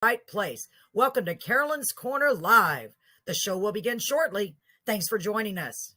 right place. Welcome to Carolyn's Corner Live. The show will begin shortly. Thanks for joining us.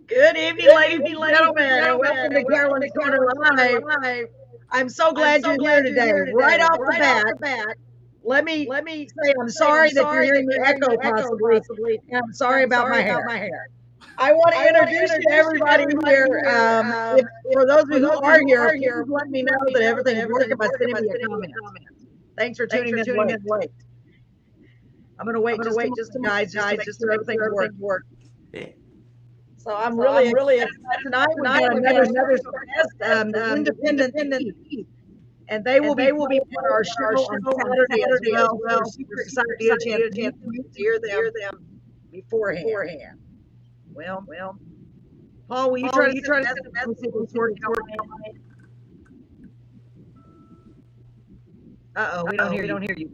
Good evening, ladies and gentlemen, and welcome to Carolyn's Corner Live. I'm so glad you're here today. Right off the bat, let me say I'm sorry that you're hearing me echo possibly. And I'm sorry about my hair. I want to introduce you to everybody here. For those of you who are here, please let me know that everything's working by sending me a comment. Thanks for tuning in late. I'm going to wait just a minute, guys, just to make sure everything works. So I'm really excited. Tonight we got another guest, Independent Thieves. And they will be on our show on Saturday as well. We're super excited to get a chance to hear them beforehand. Well, Paul, will you try to send a message to work on? Uh-oh, we don't hear you.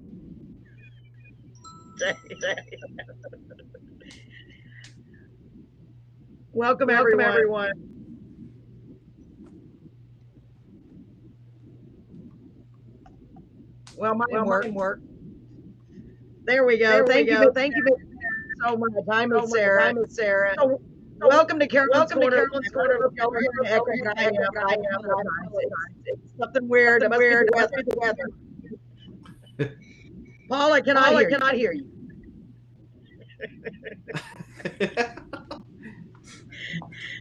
Welcome everyone. Well, mine worked. There we go. Thank you so much. I'm with Sarah. So, welcome to Carolyn's Corner. It's something weird. It must be the weather. Paul, I cannot hear you.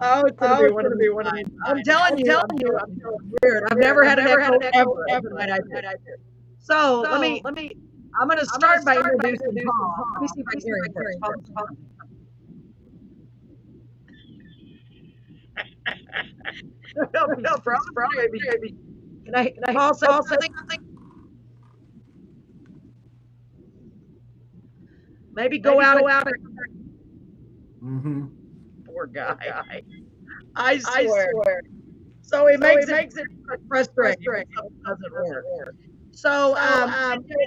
Oh, it's gonna be one of these. I'm telling you, I'm weird. I've never had an echo ever. So let me. I'm gonna start by introducing Paul. Let me see if I can hear him first. No, probably. Can I Paul say something? Maybe go out. Mm-hmm. Poor guy. I swear. So it makes it frustrating. It doesn't work. So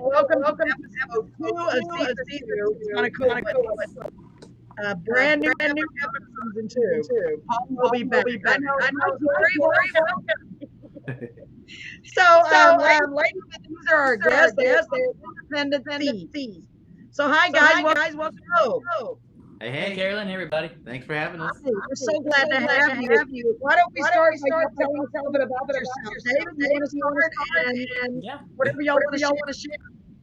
welcome to episode 2 of Thieves. It's kind of cool. Brand new episode season 2. Paul will be back. I know. Very So ladies, these are our guests. They're Independent Thieves. So hi guys, welcome. Hey, Carolyn, hey, everybody. Thanks for having us. We're so glad to have you. Why don't we start by telling us a little bit about yourself? David, you want to start? And whatever y'all want to share.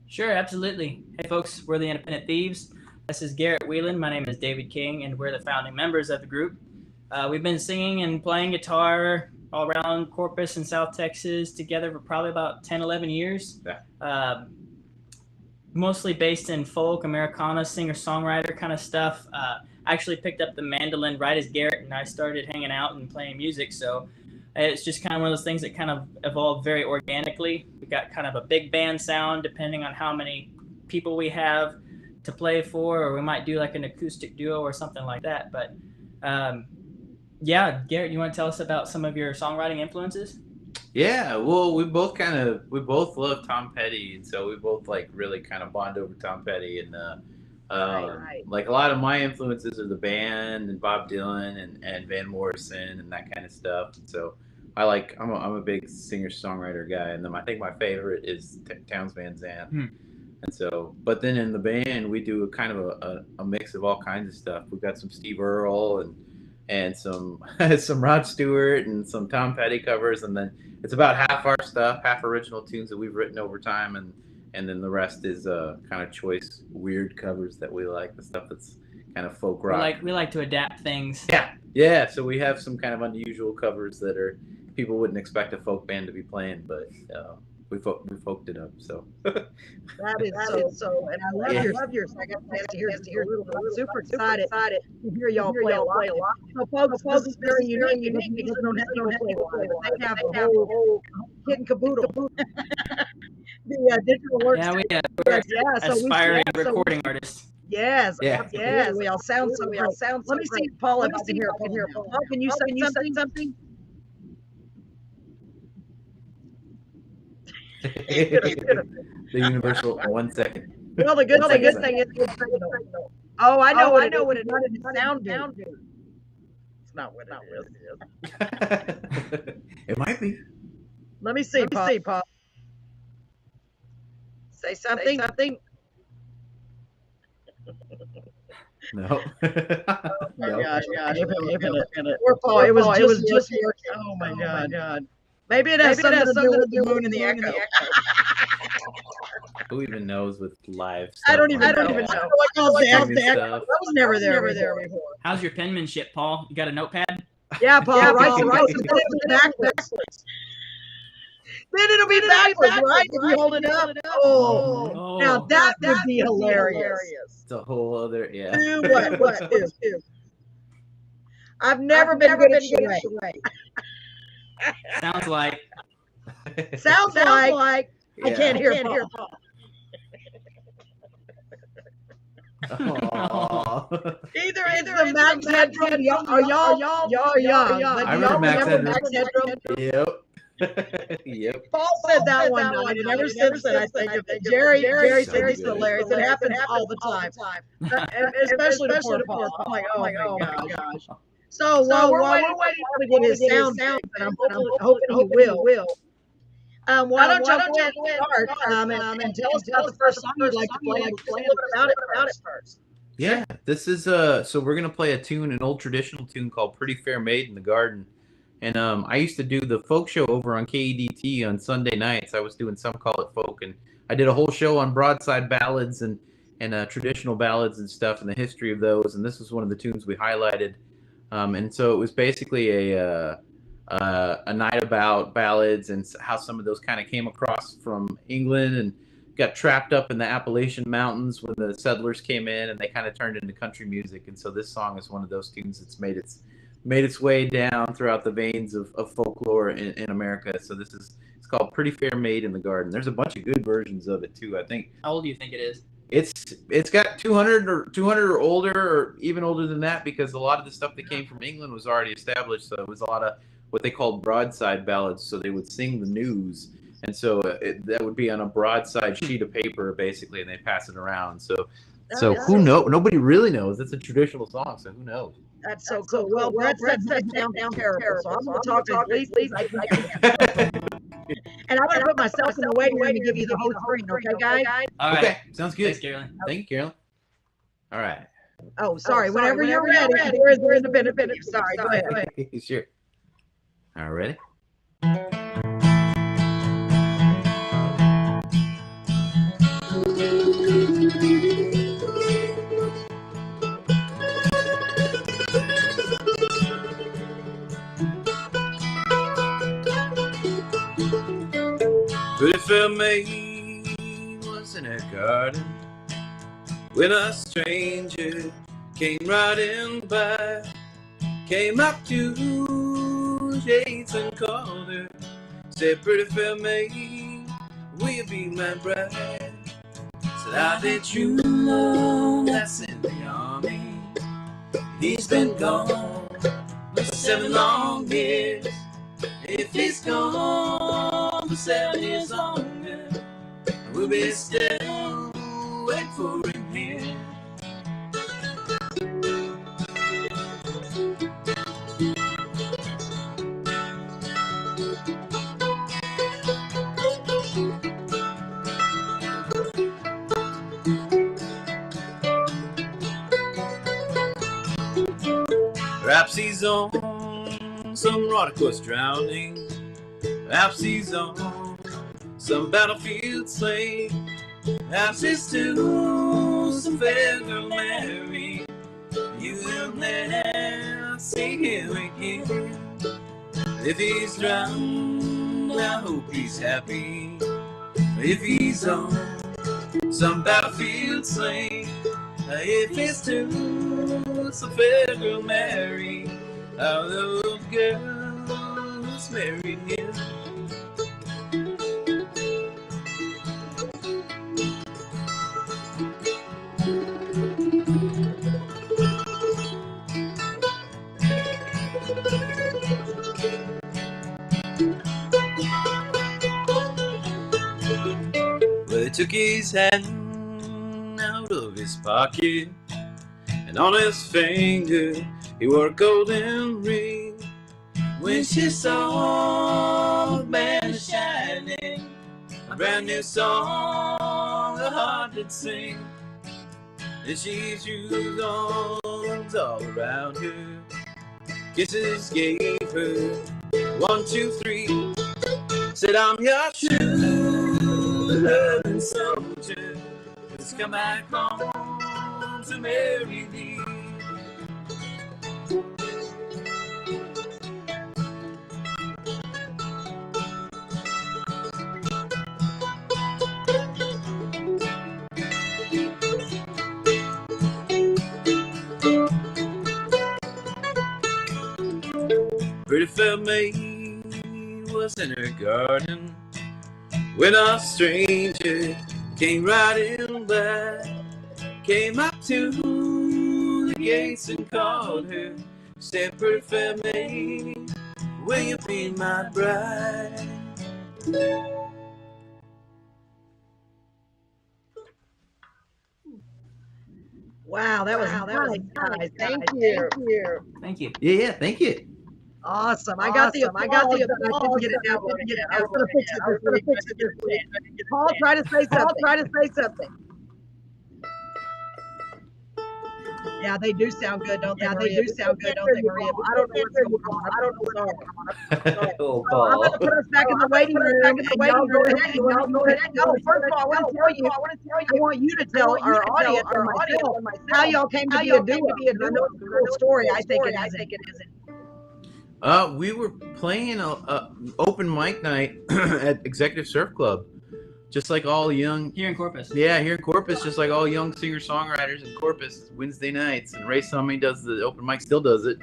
Sure, absolutely. Hey, folks, we're the Independent Thieves. This is Garrett Whelan. My name is David King, and we're the founding members of the group. We've been singing and playing guitar all around Corpus and South Texas together for probably about 10, 11 years. Yeah. Mostly based in folk, Americana, singer-songwriter kind of stuff. actually picked up the mandolin right as Garrett and I started hanging out and playing music. So it's just kind of one of those things that kind of evolved very organically. We got kind of a big band sound depending on how many people we have to play for, or we might do like an acoustic duo or something like that. But yeah, Garrett, you want to tell us about some of your songwriting influences? Yeah, well, we both love Tom Petty, and so we both like really kind of bond over Tom Petty, and Right. like a lot of my influences are the band and Bob Dylan and Van Morrison and that kind of stuff. And so I'm a big singer songwriter guy, and then I think my favorite is Townes Van Zandt. And so, but then in the band we do a kind of a mix of all kinds of stuff. We've got some Steve Earle and some some Rod Stewart and some Tom Petty covers, and then it's about half our stuff, half original tunes that we've written over time, and then the rest is kind of choice weird covers that we like, the stuff that's kind of folk rock. We like to adapt things. Yeah. So we have some kind of unusual covers that are people wouldn't expect a folk band to be playing, but we folked it up. So That is so, and I love your second chance to hear a little. I'm super excited to hear y'all play a lot. So folks, this is very unique because they don't have to play live. They have the whole kit and caboodle. The digital works. Yeah, we're so aspiring recording artists. Yes, Yeah. absolutely. We all sound so great. Let me see, Paul, if I can hear Paul. Paul, can you say something? The universal 1 second. Well, the good thing is, oh, I know what it sound do. It's not what it is. It might be. Let me see, Paul. Say something. No. No. Gosh. Poor Paul. It was just working. Oh my God. Maybe it has something to do with the moon and the echo. Who even knows with live stuff? I don't even know. What goes down the echo? Stuff. I was never there before. How's your penmanship, Paul? You got a notepad? Yeah, Paul. Right. Backwards. Then it'll be backwards, right? If you hold it up. Oh. Now that would be hilarious. It's a whole other, yeah. Do what? I've never been good at charade. Sounds like. Sounds like. I can't hear Paul. Either it's the Max Headroom, y'all young. I remember Max Headroom. Yep. Yep. Paul said that one night, and ever since then I think of it. Jerry thinks it's hilarious. It happens all the time, especially to poor Paul. I'm like, oh my gosh. So while we're waiting to get his sound fixed, and I'm hoping he will. Why don't y'all go ahead and start and tell us about the first song you'd like to play? Like, a little bit about it first. Yeah, this is so we're gonna play an old traditional tune called "Pretty Fair Maid in the Garden," and I used to do the folk show over on KEDT on Sunday nights. I was doing Some Call It Folk, and I did a whole show on broadside ballads and traditional ballads and stuff and the history of those. And this was one of the tunes we highlighted, and so it was basically a night about ballads and how some of those kind of came across from England and got trapped up in the Appalachian Mountains when the settlers came in, and they kind of turned into country music. And so this song is one of those tunes that's made its way down throughout the veins of folklore in America. So it's called "Pretty Fair Maid in the Garden." There's a bunch of good versions of it too, I think. How old do you think it is? It's got 200 or older, or even older than that, because a lot of the stuff that came from England was already established. So it was a lot of what they called broadside ballads. So they would sing the news, and so that would be on a broadside sheet of paper basically, and they pass it around. So who knows? Nobody really knows. It's a traditional song, so who knows? That's so cool. Well, Brett said that sounds terrible, so I'm going to talk as least I can. And I'm going to put myself in the waiting room and give you the whole screen, okay, guys? All right. Okay, sounds good. Thanks, Carolyn. Thank you, Carolyn. All right. Oh, sorry. Whenever you're ready, there is the independent. Sorry, go ahead. Sure. All right, ready? Pretty fair maid was in her garden when a stranger came riding by, came up to Jason called her, said, pretty fair maid, will you be my bride? Said, I've been true long, that's in the army. He's been gone for 7 long years. If he's gone for 7 years longer, we'll be still waiting for him here. Perhaps he's on some watercourse drowning. Perhaps he's on some battlefield slain. Perhaps it's to some fair girl married. You will never see him again. If he's drowned, I hope he's happy. If he's on some battlefield slain, if it's to some fair girl married, our little girl's married him. Well, he took his hand out of his pocket, and on his finger he wore a golden ring. When she saw the band shining, a brand new song the heart did sing. And she threw arms all around her, kisses gave her 1, 2, 3. Said, I'm your true loving soldier, let's come back home to marry thee. Pretty fair maid was in her garden when a stranger came riding by, came up to the gates and called her, said, pretty fair maid, will you be my bride? Wow, that was nice, guys. Thank you. Thank you. Yeah, thank you. Awesome. I got the applause, but I didn't get it now. I was gonna fix it this week. Paul, try to say something. Yeah, they do sound good, don't they? Maria? I don't know what's going on. I don't know what's going on. Oh, So I'm going to put us back in the waiting room, and y'all go ahead. No, first of all, I want to tell you, I want you to tell our audience and myself how y'all came to be a duo. I know it's a cool story. I think it is. We were playing a open mic night at Executive Surf Club, just like all young Here in Corpus. Yeah, here in Corpus, just like all young singer-songwriters in Corpus, Wednesday nights. And Ray Summey does the open mic, still does it.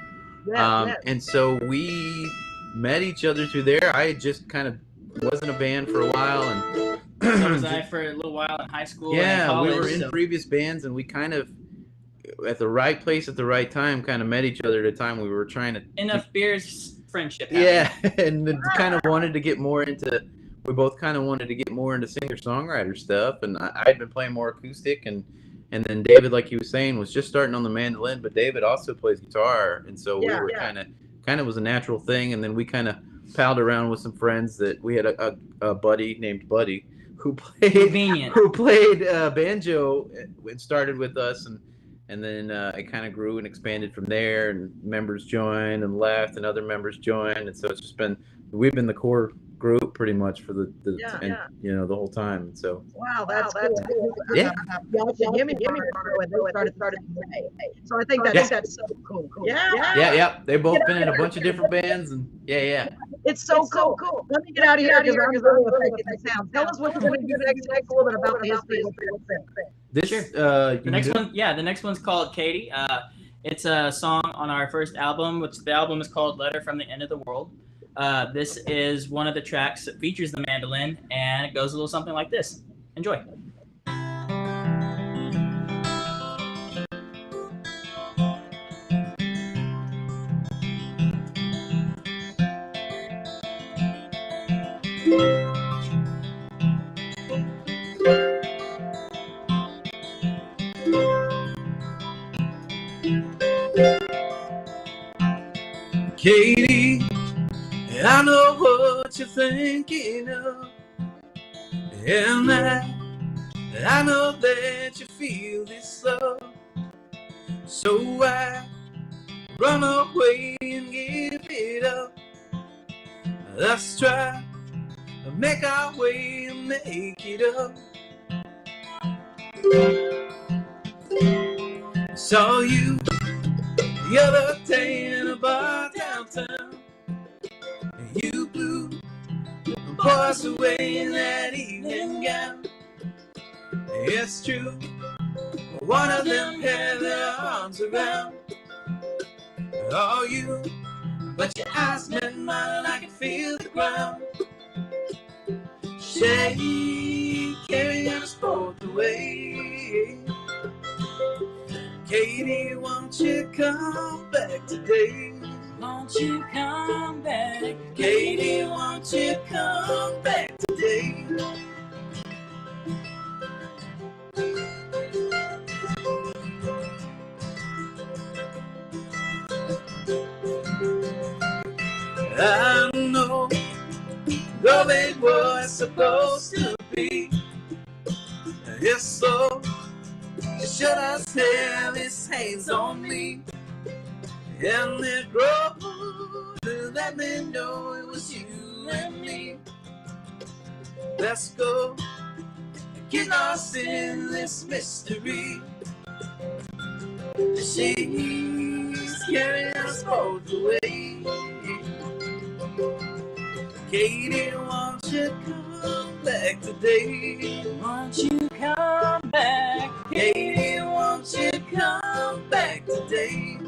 Yes. And so we met each other through there. I had just kind of was in a band for a while, and So was I for a little while in high school. yeah, and college, we were in previous bands, and we kind of at the right place at the right time kind of met each other at a time we were trying to enough beers, friendship. yeah, and kind of wanted to get more into. We both kind of wanted to get more into singer-songwriter stuff, and I had been playing more acoustic, and then David, like he was saying, was just starting on the mandolin, but David also plays guitar, and so we were kind of was a natural thing, and then we kind of palled around with some friends that we had a buddy named Buddy who played banjo and started with us, and then it kind of grew and expanded from there, and members joined and left, and other members joined, and so it's just been we've been the core group pretty much for the whole time. And so wow, that's cool. Yeah. Jimmy when they started. So I think that's so cool. Yeah. They've both been in a bunch of different bands, and yeah. It's so cool. Let me get out of here because I'm really affected by sound. Tell us what you think next a little bit about the history of the This Sure. The next one's called Katie. It's a song on our first album, which the album is called Letter from the End of the World. This is one of the tracks that features the mandolin, and it goes a little something like this. Enjoy. Katie, I know what you're thinking of, and I know that you feel this love. So I run away and give it up. Let's try to make our way and make it up. Saw you the other day in a bar downtown. You blew the boys away in that evening gown. It's true, one of them had their arms around you, but your eyes met mine and I could feel the ground shake, carrying us both away. Katie, won't you come back today? Won't you come back? Katie, won't you come back today? I know love ain't what it's supposed to be. If so, should I have his hands on me? And it grows to let me know it was you and me. Let's go, get lost in this mystery. She's carrying us both away. Katie, won't you come back today? Won't you come back? Katie, won't you come back today?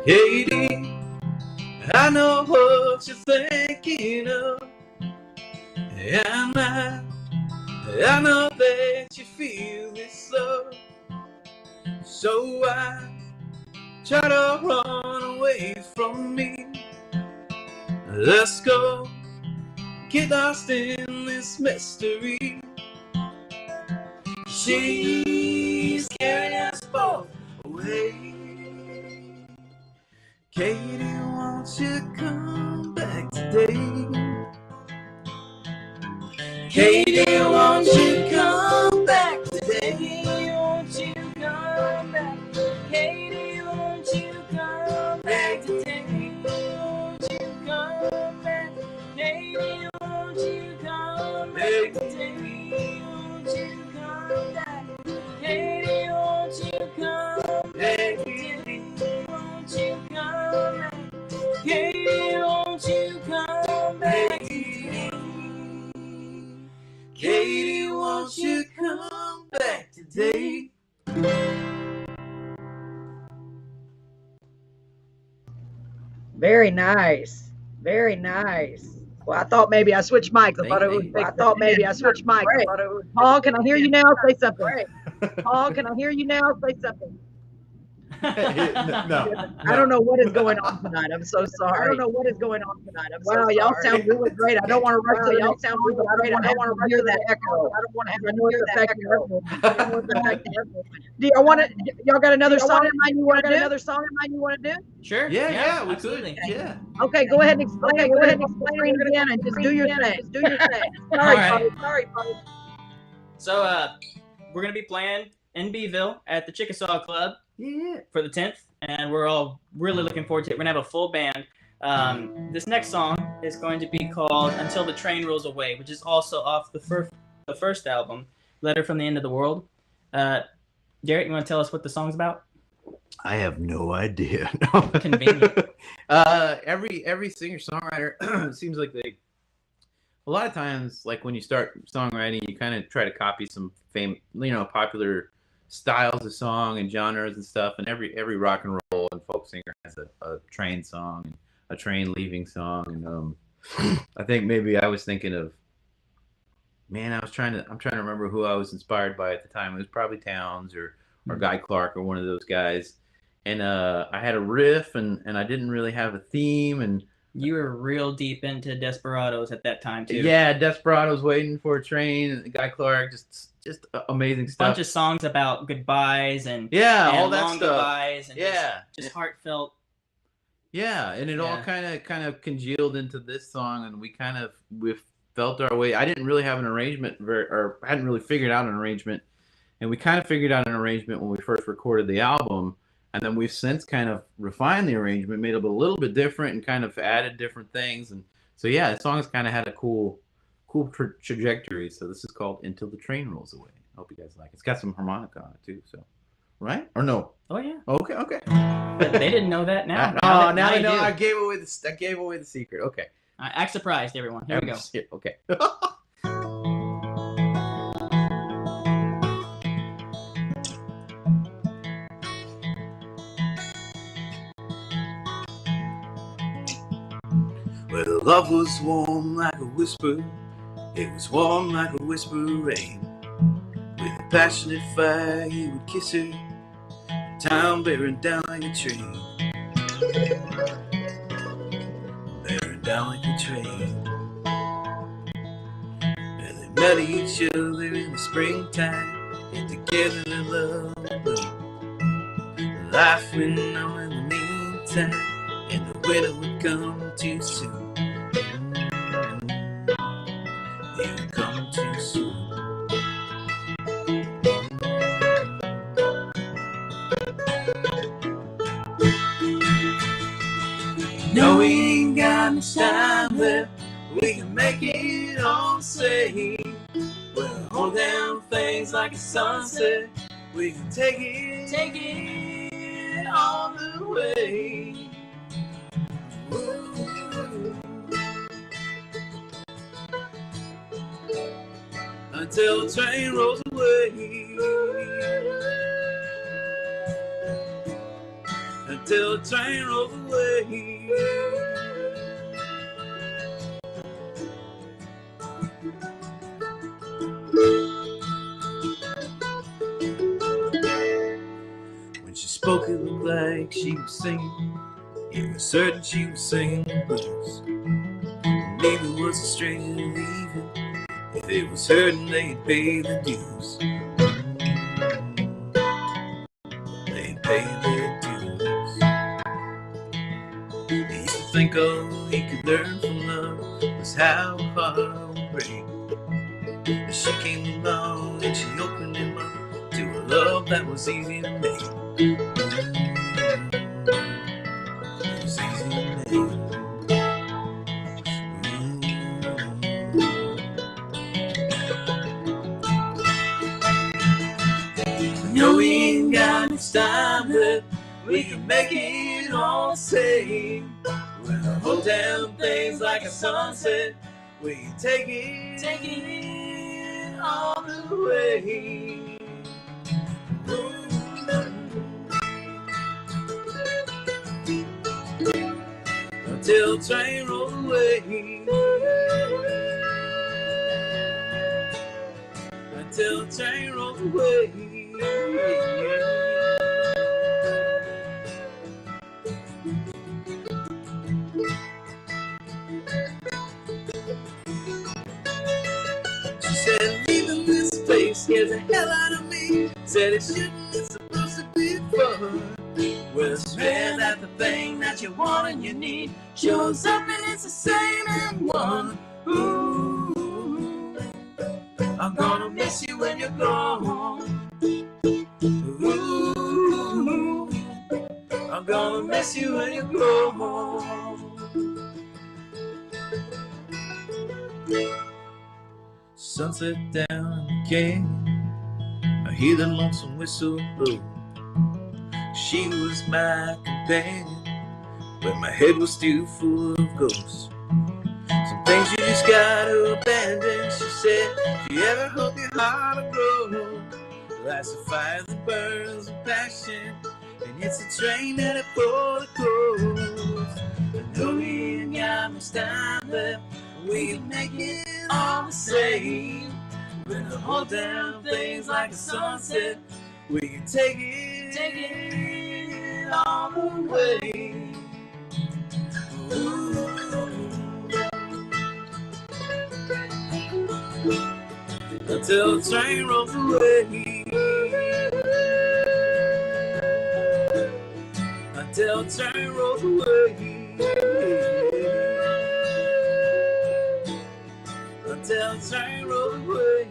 Katie, I know what you're thinking of, and I know that you feel this love. So I try to run away from me. Let's go, get lost in this mystery. She's carrying us both away. Katie, won't you come back today? Katie, won't you come back today? Won't you come back? Katie, won't you come back today? Won't you come back? Katie, won't you come back today? Won't you come back? Katie, won't you come back today? Won't you come back? Katie, won't you come back today? Katie, won't you come back today? Very nice. Very nice. Well, I thought maybe I switched mics. I thought it was. I thought maybe I switched mics. I thought it was. Paul, can I hear you now? Say something. Paul, can I hear you now? Say something. No. I don't know what is going on tonight. I'm so sorry. I don't know what is going on tonight. I'm Wow, so y'all sorry. sound really great. I don't want to rush to the Y'all next sound song, but I don't want to great. hear that echo. I don't want to have I to know hear it's that affecting echo. everyone. I know it's affecting everyone. Do y'all want to? Y'all got another song in mind you want to do? Another song in mind you want to do? Sure. Yeah, we absolutely. could. Yeah. Okay, go ahead and explain. Okay, We're go ahead gonna and go explain. screen again and just do your thing. Just do your thing. Sorry, All right. folks. Sorry, folks. So we're gonna be playing in Beeville at the Chickasaw Club Yeah. for the 10th, and we're all really looking forward to it. We're gonna have a full band. This next song is going to be called "Until the Train Rolls Away," which is also off the first album, "Letter from the End of the World." Garrett, you want to tell us what the song's about? I have no idea. Convenient. Every singer songwriter seems like they. A lot of times, like when you start songwriting, you kind of try to copy some popular styles of song and genres and stuff. And every rock and roll and folk singer has a train song, a train leaving song. And I think maybe I was thinking of, man, I'm trying to remember who I was inspired by at the time. It was probably Towns or Guy Clark or one of those guys. And I had a riff and I didn't really have a theme. And You were real deep into Desperados at that time too. yeah, Desperados, Waiting for a Train, and Guy Clark, just amazing stuff. Bunch of songs about goodbyes and yeah, and all that long stuff. goodbyes and Yeah, just heartfelt. yeah, and it all Yeah. kind of congealed into this song, and we felt our way. I didn't really have an arrangement, or hadn't really figured out an arrangement, and we kind of figured out an arrangement when we first recorded the album. And then we've since kind of refined the arrangement, made it a little bit different, and kind of added different things. And so, yeah, the song's kind of had a cool trajectory. So this is called "Until the Train Rolls Away." I hope you guys like it. It's got some harmonica on it too. So, right or no? Oh yeah. Okay. But they didn't know that now. Now they know. do. I gave away the secret. Okay. Act surprised, everyone. Here we go. Okay. Well, love was warm like a whisper. It was warm like a whisper of rain. With a passionate fire, he would kiss her. Time bearing down like a train. Bearing down like a train. And they met each other in the springtime, and together they loved. Life went on in the meantime, and the winter would come too soon. It would come too soon. No, we ain't got much time left. We can make it all safe. We'll hold down things like a sunset. We can take it all the way. Ooh. Until the train rolls away. Until the train rolls away. When she spoke, it looked like she was singing. It was certain she was singing the blues. Maybe it was a stranger leaving. If it was hurting, they'd pay the dues. They'd pay their dues. He used to think all he could learn from love was how a heart would break. But she came along and she opened him up to a love that was easy to make. It was easy to make. No, we ain't got much time left. We can make it all safe. We'll hold down things like a sunset. We can take it all the way. Until the train rolls away. Until the train rolls away. scared the hell out of me. Said it shouldn't, it's supposed to be fun. Well, it's rare that the thing that you want and you need shows up and it's the same in one. Ooh, I'm gonna miss you when you're gone. Ooh, I'm gonna miss you when you're gone. Sunset down in the canyon, I hear the lonesome whistle blow. She was my companion, but my head was still full of ghosts. Some things you just gotta abandon, she said. If you ever hope your heart will grow, that's a fire that burns with passion, and it's a train headed for the coast. I know we ain't got much time left, we can make it all the same. We're gonna hold down things like a sunset, we can take it all the way. Ooh. Until the train rolls away. Until the train rolls away. Until the train rolls away.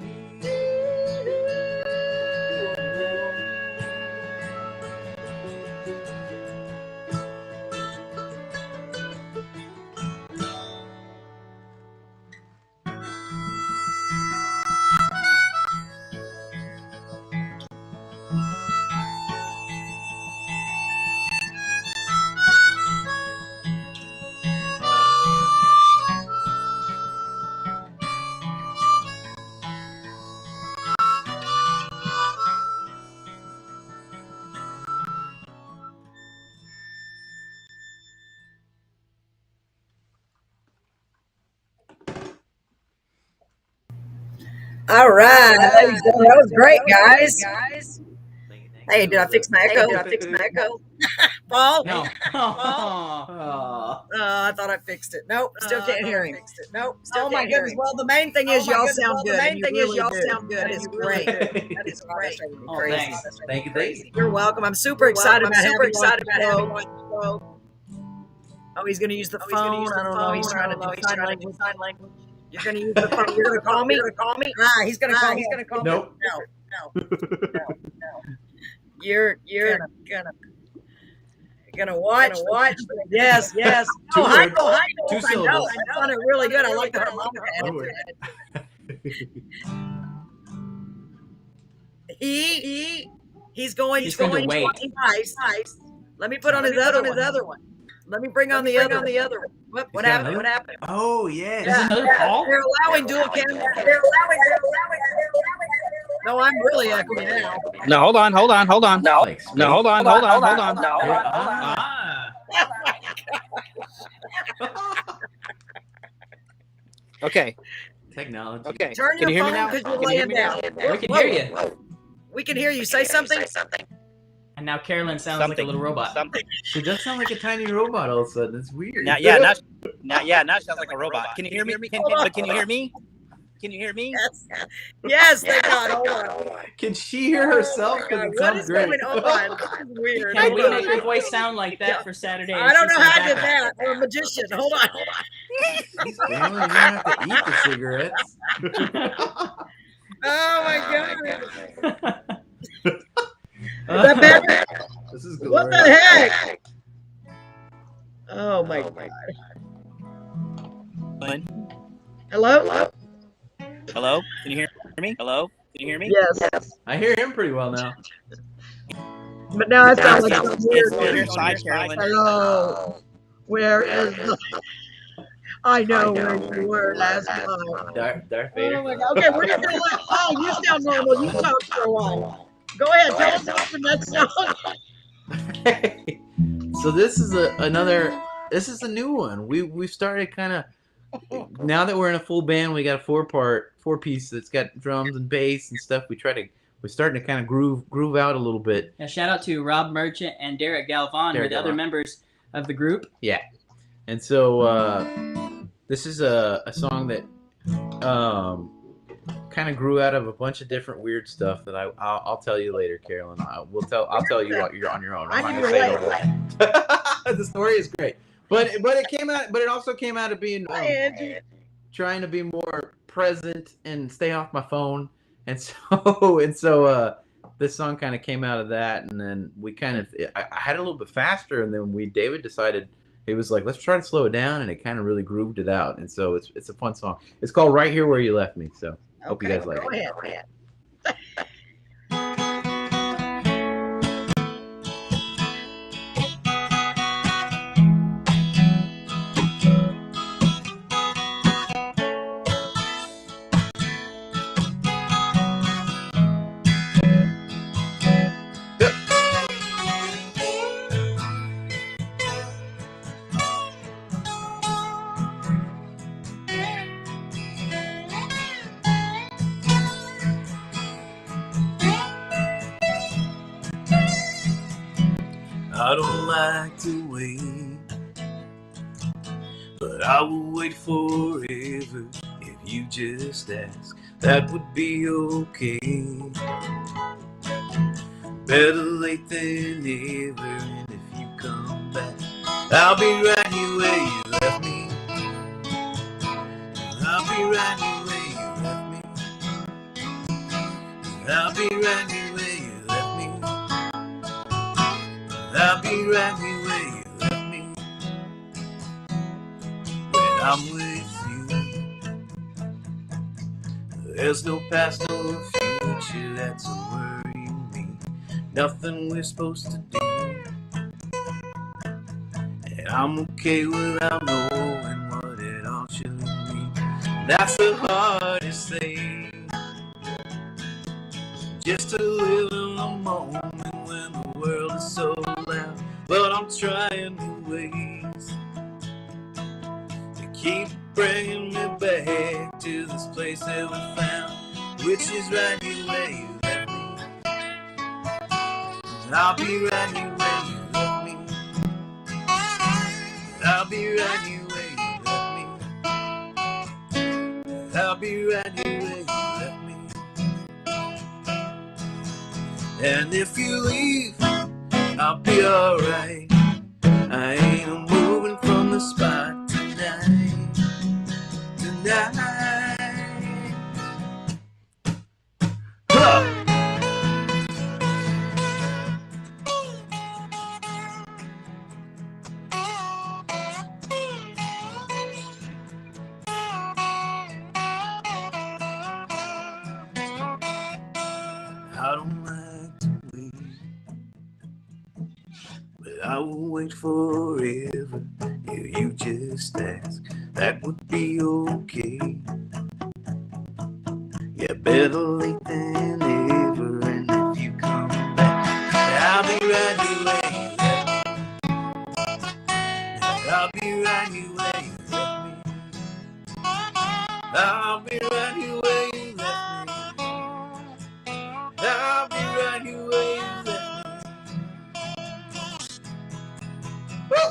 All right. That was great, guys. Hey, did I fix my echo? Paul? No. I thought I fixed it. Nope, still can't hear him. Oh my goodness. Well, the main thing is y'all sound good. That is great. That is great. Oh, thanks. Thank you, Daisy. You're welcome. I'm super excited about having you on the show. Oh, he's going to use the phone. I don't know. He's trying to do sign language. You're going to use the phone. You're going to call me? Ah, he's going to call me. Nope. No. You're gonna watch. Yes. Two Hi, words. I Two know. syllables. I found it really good. I like the harmonica. One word. He's going He's going to wait. twice. Let me put on his other one. Let me bring on the other one. What happened? Oh, yes. Is it another call? They're allowing dual camera. No, I'm really echoing now. No, hold on. No, hold on. Okay. Technology. Okay. Turn Can your you hear me phone now? because you're Can you hear laying me down. We can hear you. We can hear you. Say something. And now Carolyn sounds like a little robot. Something. She does sound like a tiny robot all of a sudden. It's weird. Now she sounds like a robot. Can you hear me? Can you hear me? Can you hear me? Yes. Thank God. Hold on. Can she hear herself? Because it What sounds is great. going on? This is weird. Can Hold we on. make your voice sound like that for Saturday? I don't know how I did that. that. I'm a magician. Hold on. He's failing. You're going to have to eat the cigarettes. Oh my God. Is that better? This is What glorious. the heck? Oh my God. Hello? Hello? Can you hear me? Hello? Can you hear me? Yes. I hear him pretty well now. But now it sounds like It's it's on weird. your side, Carolyn. Hello. Where is the... I know where you were last time. Darth Vader. Oh my God. Okay, we're just gonna let... Oh, you sound normal. You talk for a while. Go ahead. Tell us about the next song. So this is this is a new one. We've started kind of, now that we're in a full band, we got a four piece that's got drums and bass and stuff. We're starting to kind of groove out a little bit. Yeah, shout out to Rob Merchant and Derek Galvan, who are the other members of the group. Yeah. And so this is a song that kind kind of grew out of a bunch of different weird stuff that I'll tell you later, Carolyn. I'll tell you what you're on your own. I'm not gonna say it over there. The story is great, but it also came out of being trying to be more present and stay off my phone, and so this song kind of came out of that, and then I had it a little bit faster, and then David decided. It was like, let's try to slow it down, and it kind of really grooved it out. And so it's a fun song. It's called Right Here Where You Left Me. So hope you guys like it. Go ahead. I don't like to wait, but I will wait forever if you just ask. That would be okay. Better late than never, and if you come back, I'll be right here where you left me. I'll be right here where you left me. I'll be right here where you left me. I'll be right here where you left me. When I'm with you, there's no past, no future that's worrying me. Nothing we're supposed to do, and I'm okay without knowing what it all should mean. That's the hardest thing, just to live in the moment when the world is so loud. But I'm trying new ways to keep bringing me back to this place that we found, which is right here where you left me. I'll be right here where you left me. I'll be right here where you left me. I'll be right here where you left me. And if you leave, I'll be alright. I ain't moving from the spot tonight. Huh. I don't like to wait, but I will wait forever if you just ask. That would be okay. Yeah, better late than never. And if you come back, I'll be right here where you left me. I'll be right here where you left me. I'll be right here where you left me. I'll be right here where you left me. Woo!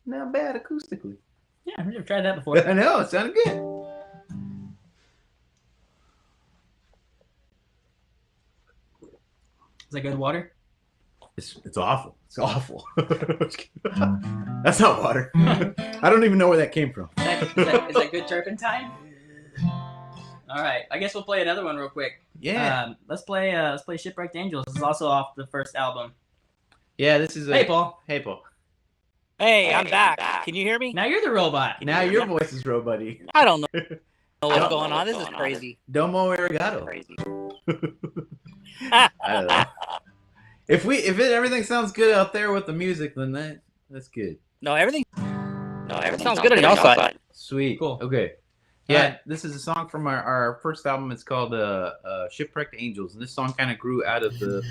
Not bad acoustically. Yeah, I've never tried that before. I know, it sounded good. Is that good water? It's awful. It's awful. That's not water. I don't even know where that came from. Is that good turpentine? All right, I guess we'll play another one real quick. Yeah. Let's play Shipwrecked Angels. This is also off the first album. Yeah, this is Hey, Paul. Hey, Paul. Hey, I'm back. Can you hear me? Now you're the robot. Now your voice is buddy. I don't know what's going on. This is crazy. Domo arigato. Crazy. I don't know. If everything sounds good out there with the music, then that's good. No, everything sounds good on your side. Sweet. Cool. Okay. Yeah, this is a song from our first album. It's called Shipwrecked Angels, and this song kind of grew out of the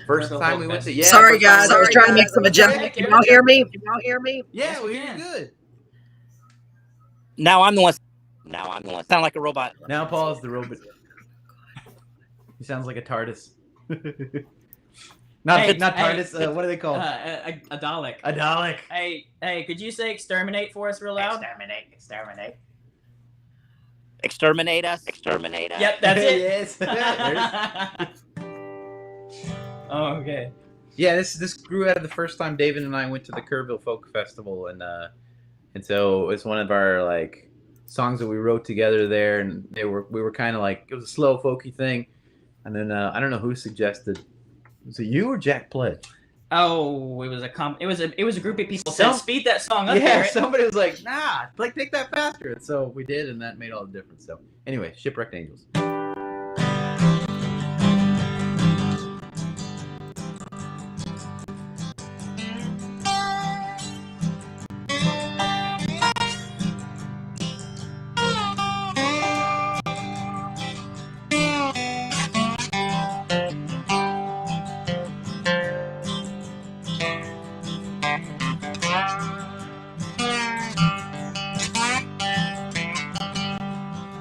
first time we went to. Yeah, Sorry guys, I was trying to make some adjustments. Can y'all hear me? Can y'all hear me? Yeah, Yes, we we hear you can. good. Now I'm the one. Sound like a robot. Now Paul's the robot. He sounds like a TARDIS. Not TARDIS. What are they called? A Dalek. A Dalek. Hey, could you say exterminate for us real loud? Exterminate. Exterminate us. Exterminate us. Yep, that's it. Yes. Oh, okay. Yeah, this grew out of the first time David and I went to the Kerrville Folk Festival, and so it's one of our like songs that we wrote together there, and we were kind of like, it was a slow folky thing, and then I don't know who suggested. Was it you or Jack Pledge? Oh, it was a group of people said speed that song up. Yeah, Garrett. somebody was like, nah, like take that faster, and so we did, and that made all the difference. So anyway, Shipwrecked Angels.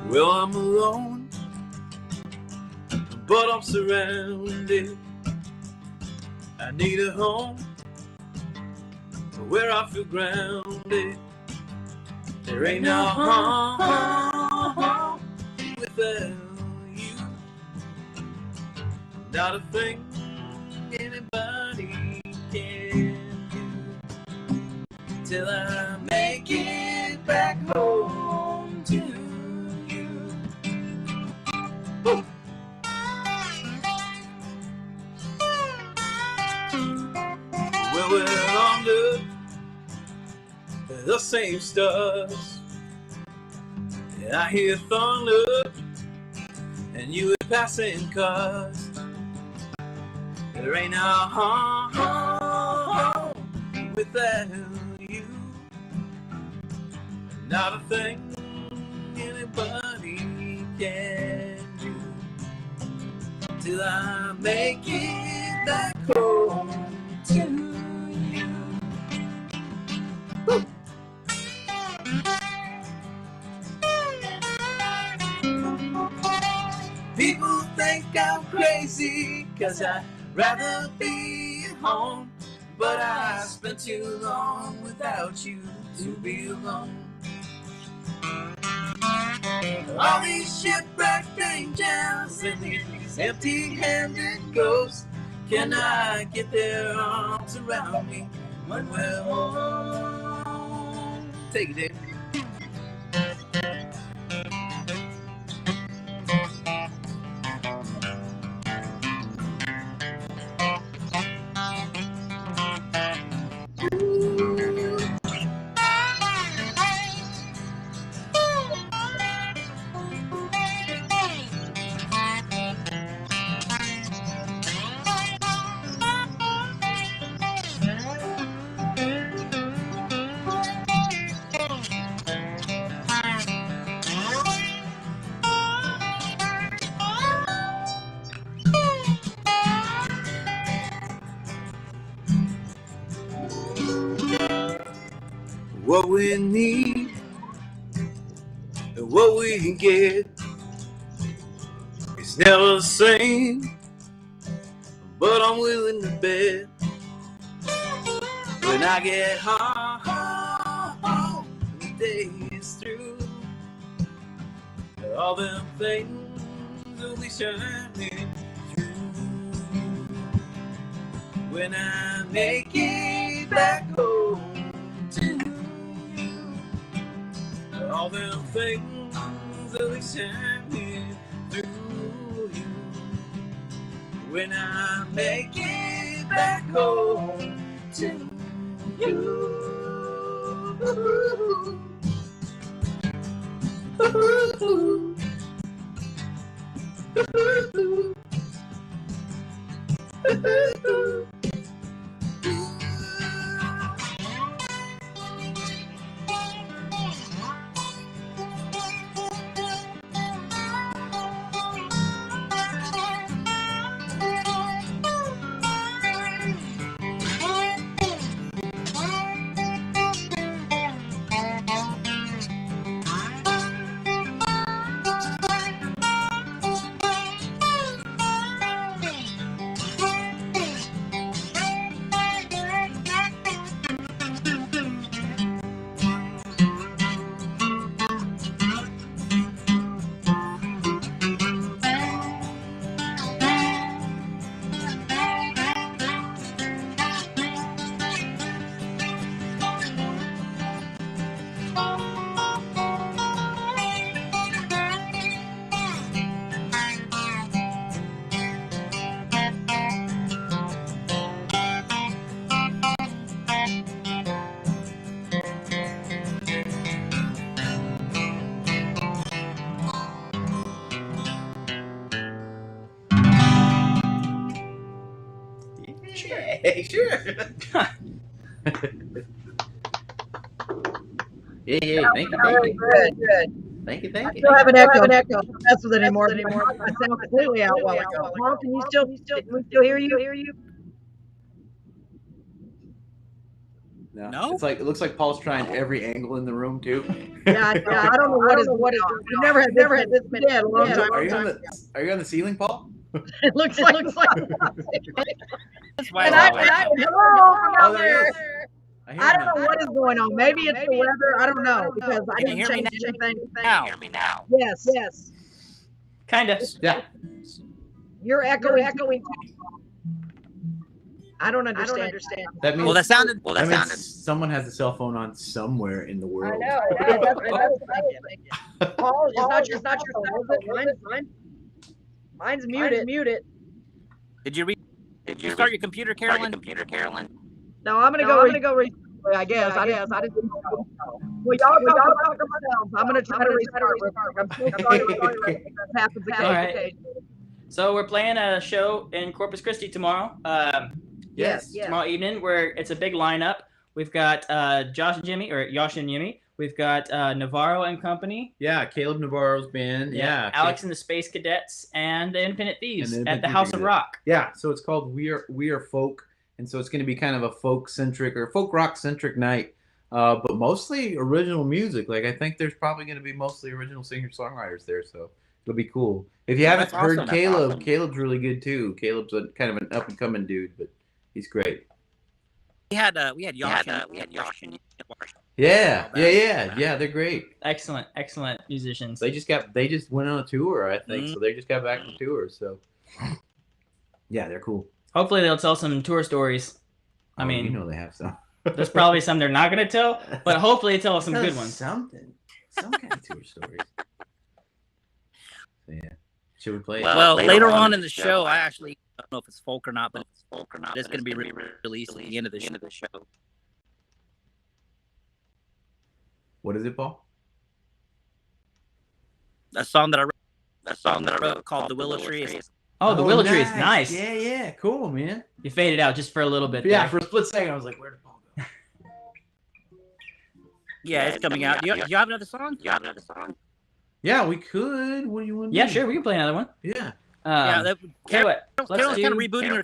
Well, I'm alone, but I'm surrounded. I need a home where I feel grounded. There ain't no home without you. Not a thing anybody can do till I make it back home to you. Well, we're under the same stars. And I hear thunder, and you are passing cars. There ain't no home without you. Not a thing anybody can do till I make it back home to you. Woo. People think I'm crazy 'cause I'd rather be at home, but I spent too long without you to be alone. All these shipwrecked angels and these empty-handed ghosts, can I get their arms around me when we're home? Take it, Dave. What we need and what we get is never the same, but I'm willing to bet when I get home, the day is through, all them things will be shining through. When I make it back home to you, all them things will be shining through you. When I make it back home to you. Hey, sure. Yeah, thank you. Good. Thank you. I still have an echo. I don't mess with it anymore. I sound completely out while ago. Paul, can we still hear you? No. It looks like Paul's trying every angle in the room too. Yeah, I don't know what is going on. We've never had this many a long time. Are you on the ceiling, Paul? It looks like. That's why And hello from out there. I don't know what is going on. Maybe it's the weather. I don't know because I didn't change anything. Hear me now. Yes. Kind of. Yeah. You're echoing. I don't understand. That means That sounded. someone has a cell phone on somewhere in the world. I know. That's what I was thinking. Paul, it's not your phone, is it? Mine's muted. Did you start your computer, Carolyn? No, I'm gonna go restart. I guess. I didn't know. Well, y'all talk about yourselves. I'm gonna try to restart. I'm so sorry. That happens occasionally. So we're playing a show in Corpus Christi tomorrow. Yes. Tomorrow evening, where it's a big lineup. We've got Josh and Jimmy. We've got Navarro and Company. Yeah, Caleb Navarro's band. Yeah. Alex and the Space Cadets and the Independent Thieves at the House of Rock. Yeah, so it's called We Are Folk, and so it's going to be kind of a folk-centric or folk rock-centric night, but mostly original music. Like I think there's probably going to be mostly original singer-songwriters there, so it'll be cool. If you haven't heard Caleb, Caleb's really good too. Caleb's a kind of an up-and-coming dude, but he's great. We had Josh. Yeah, they're great. Excellent musicians. They just went on a tour, I think. So they just got back from tour. So yeah, they're cool. Hopefully they'll tell some tour stories. I mean, you know they have some. There's probably some they're not going to tell, but hopefully they tell us some good ones. Some kind of tour stories. So, yeah. Should we play? Well, later on in the show, I don't know if it's folk or not, but it's going to be released at the end of the show. What is it, Paul? A song that I wrote called "The Willow Tree." Oh, the Willow Tree is nice. Yeah, cool, man. You faded out just for a little bit. Yeah, there. for a split second, I was like, "Where did Paul go?" Yeah, it's coming out. Do you have another song? Yeah, we could. What do you want to do? Yeah, sure, we can play another one. Yeah. Carol's kind of rebooting her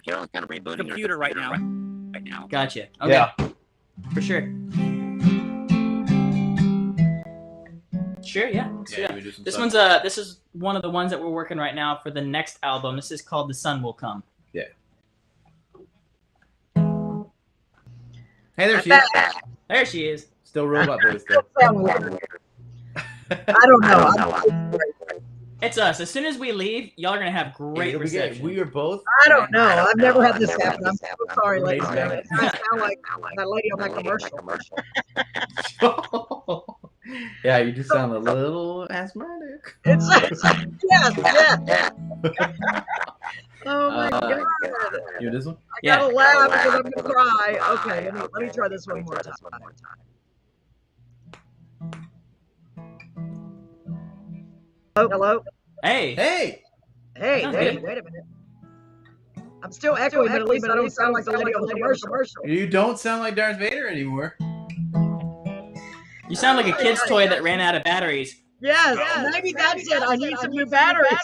computer right now. Gotcha. Okay. Yeah. For sure. Sure, yeah. This is one of the ones that we're working right now for the next album. This is called "The Sun Will Come." Yeah. Hey, there she is. There she is. Still robot voice though. I don't know. It's us. As soon as we leave, y'all are gonna have great reception. We are both. I don't know. I've never had this happen. I'm so sorry, ladies and gentlemen. I sound like that lady on that commercial. Yeah, you just sound a little asthmatic. It's yes. Oh my god. You this one? I gotta laugh because I'm gonna cry. Okay, let me try this one more time. Hello. Hey. Wait a minute. I'm still echoing, but at least I don't sound like the lady on the commercial. You don't sound like Darth Vader anymore. You sound like a kid's toy that ran out of batteries. Yes, maybe that's it. I need some new batteries.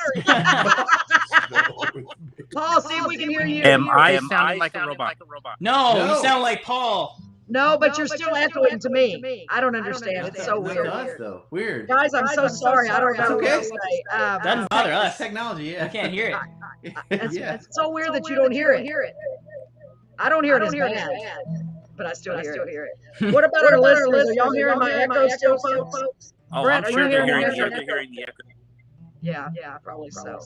Paul, see if we can hear you. Am I sounding like a robot? No, you sound like Paul. No, but you're still echoing to me. I don't understand. It's so weird. It does, though. Weird. Guys, I'm so sorry. I don't know what to say. Doesn't bother us. Technology, yeah. I can't hear it. It's so weird that you don't hear it. I don't hear it as bad, but I still hear it. What about our listeners? Are y'all hearing my echo still, folks? Oh, Brent, I'm are sure you they're hearing hearing the echo. Yeah, probably so.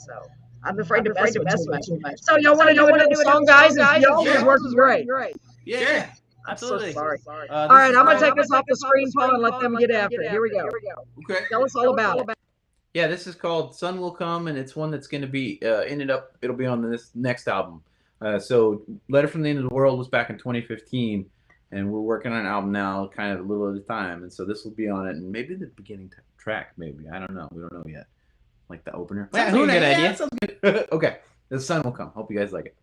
I'm afraid to mess with too much. So y'all want to do another song, guys? Y'all is working great. Yeah. Absolutely. So sorry. All right, I'm going to take this off the screen, Paul, and let them get after it. Here we go. Okay. Tell us all about it. Yeah, this is called "Sun Will Come," and it's one that's going to be it'll be on this next album. So "Letter from the End of the World" was back in 2015, and we're working on an album now, kind of a little at a time. And so this will be on it, and maybe the beginning track, maybe. I don't know. We don't know yet. Like the opener. Sounds like a good idea. Sounds good. Okay. "The Sun Will Come." Hope you guys like it.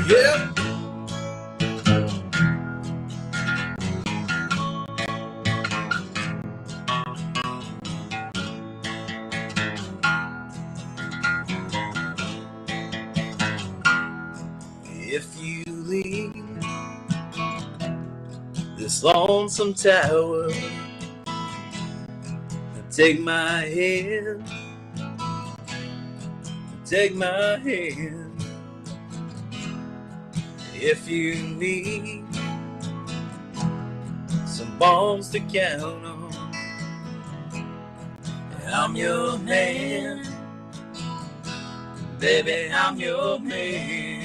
Yeah. If you leave this lonesome tower, take my hand, take my hand. If you need some bones to count on, I'm your man, baby, I'm your man.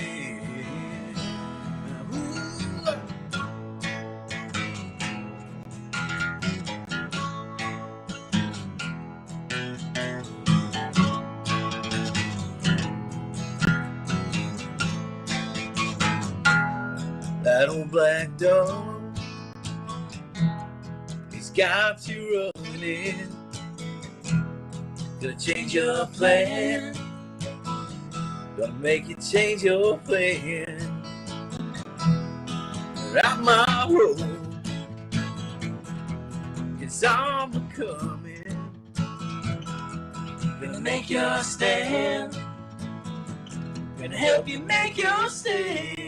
That old black dog, he's got you running. Gonna change your plan, gonna make you change your plan. Out my road, 'cause I'm coming. Gonna make your stand, gonna help you make your stand.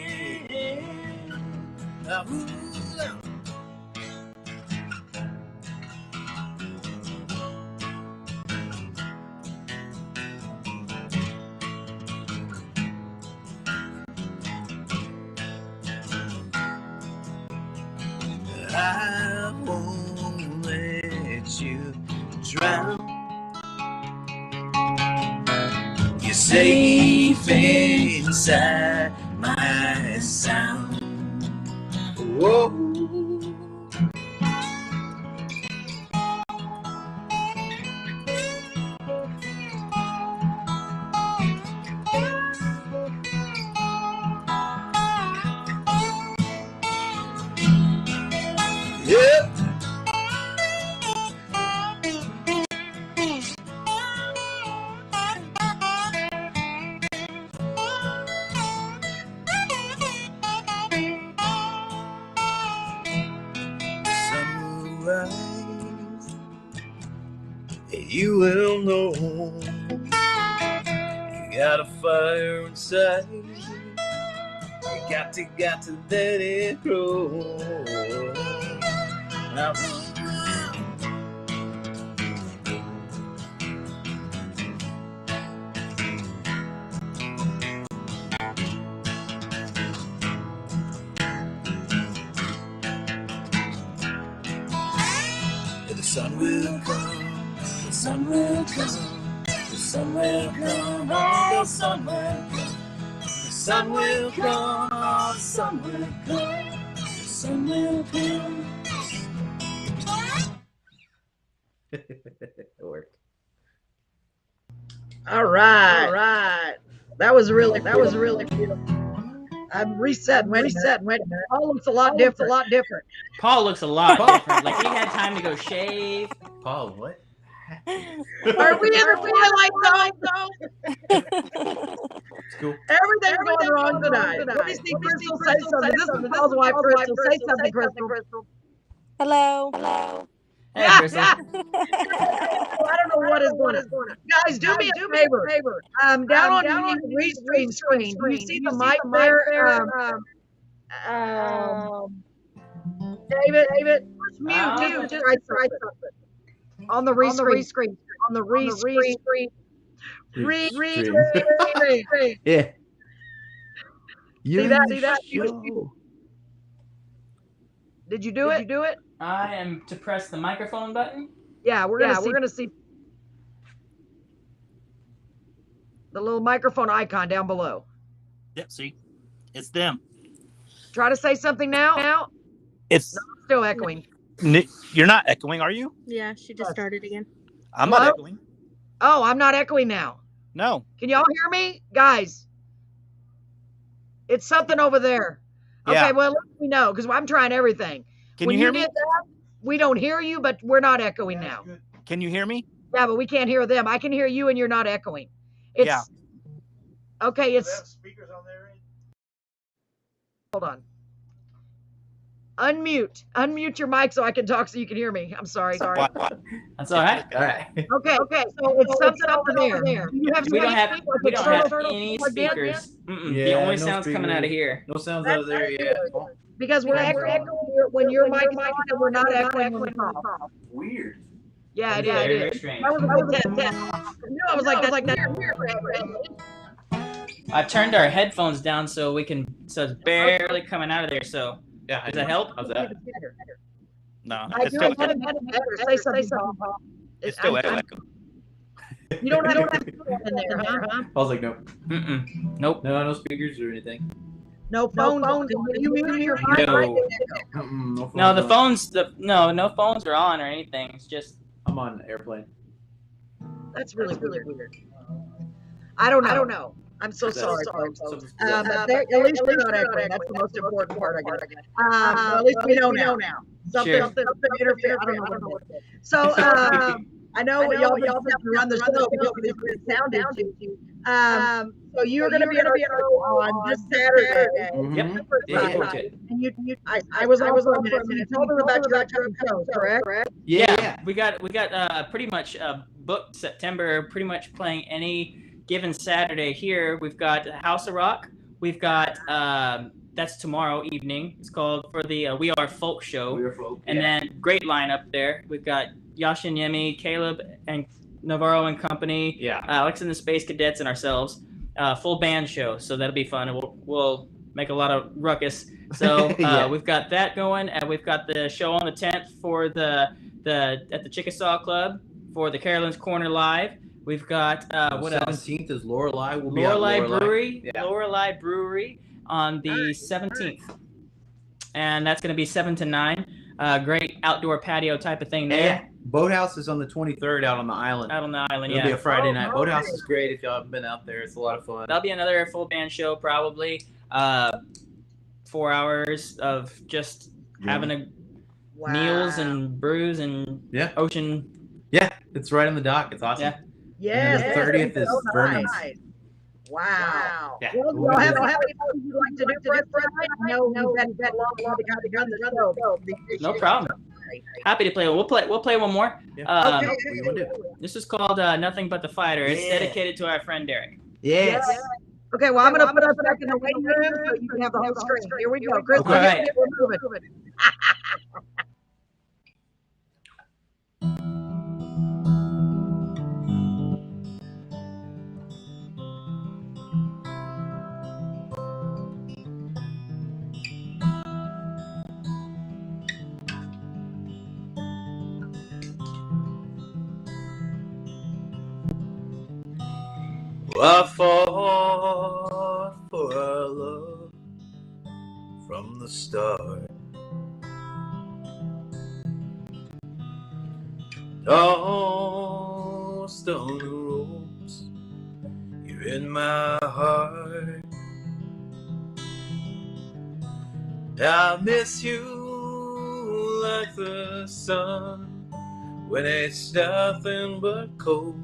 I won't let you drown. You're safe inside my sound. Whoa. Yeah. Sun will rise, and you will know you got a fire inside. You got to let it grow. Now, the sun will come, the sun will come, the sun will come, oh, the sun will come, the sun will come, oh, the sun will come, the sun will come. It worked. All right. That was really beautiful. I'm resetting. Wait a minute. Paul looks a lot different. Paul looks a lot different. Like he had time to go shave. Paul, what? Are we in the Twilight Zone? It's cool. Everything's going wrong tonight. Let me see Crystal say something. This is Paul's wife, Crystal. Say something, Crystal. Hello. Hey, Crystal. I don't know what is going on. Guys, do me a favor. Down on the restream screen, do you see the mic there? David, mute. Just write something. On the restream. On the restream. Yeah. See that? Did you do it? I am to press the microphone button. Yeah, we're gonna see the little microphone icon down below. Yep, see? It's them. Try to say something now. It's Still echoing. You're not echoing, are you? Yeah, she just started again. I'm not echoing. Oh, I'm not echoing now. No. Can y'all hear me? Guys. It's something over there. Yeah. Okay, well, let me know because I'm trying everything. Can When you hear me? did that, we don't hear you, but we're not echoing now. Can you hear me? Yeah, but we can't hear them. I can hear you, and you're not echoing. It's Yeah. okay. It's speakers on there. Hold on. Unmute your mic so I can talk so you can hear me. I'm sorry. What? That's all right. All right. Okay. So it's something over there. You have We don't have speakers any plugged in? speakers. The Yeah, only no sounds coming out of here. No sounds out of there yet. Oh, Because we're echoing when your mic is on, and we're not echoing when we talk. weird. Yeah, it Very, is. very strange. That was a good test. I was like, that's weird. I've turned our headphones down so it's barely coming out of there. So Yeah. does that help? How's that? No. I It's do still, better. Say something, Paul. it's still I'm- echo. You don't have in there, huh? I was like, nope. Nope. No speakers or anything. No phone. You mute your mic. No. No No, the phones phones. No phones are on or anything. It's just on. I'm on airplane. That's really weird. I don't know. I'm so sorry, folks. But at least we're not echoing. That's the most important part, I guess. Well, at least we know now. Something interfered. I don't know what it is. So I know y'all have to run the show because it's sounded to. So you're going to be on this Saturday. Yep. And I was also a minute. You told us about your upcoming show, correct? Yeah. We got pretty much booked September. Pretty much playing any given Saturday here. We've got House of Rock. We've got that's tomorrow evening. It's called for the We Are Folk Show. We Are Folk. And then great lineup there. We've got Yashin Yemi, Caleb, and Navarro and company. Yeah. Alex and the Space Cadets and ourselves. Full band show, so that'll be fun. And we'll make a lot of ruckus. So Yeah. we've got that going, and we've got the show on the 10th for at the Chickasaw Club for the Carolyn's Corner Live. We've got what else? 17th is Lorelei. We'll be Lorelei at Brewery. Yeah. Lorelei Brewery on the 17th, and that's going to be 7 to 9. Great outdoor patio type of thing there. Yeah. Boathouse is on the 23rd out on the island. Out on the island, It'll be yeah. a Friday night. Boathouse is great if y'all haven't been out there. It's a lot of fun. That'll be another full band show, probably. 4 hours of just having a meals and brews and ocean. Yeah, it's right on the dock. It's awesome. Yeah. And the 30th is Vernon's. Wow. Yeah. Well, y'all have anything you'd like to do for us tonight? No, you've had a lot to done the show. No problem. Happy to play. We'll play one more. Yeah. What do you want to do? This is called Nothing But the Fighter. It's dedicated to our friend Derek. Yes. Okay, well, I'm going to put us back in the waiting room so you can have the whole screen. Here we go. Chris, Okay. All right. we're moving. I fought for our love from the start. Tossed on the ropes, you're in my heart. I miss you like the sun when it's nothing but cold.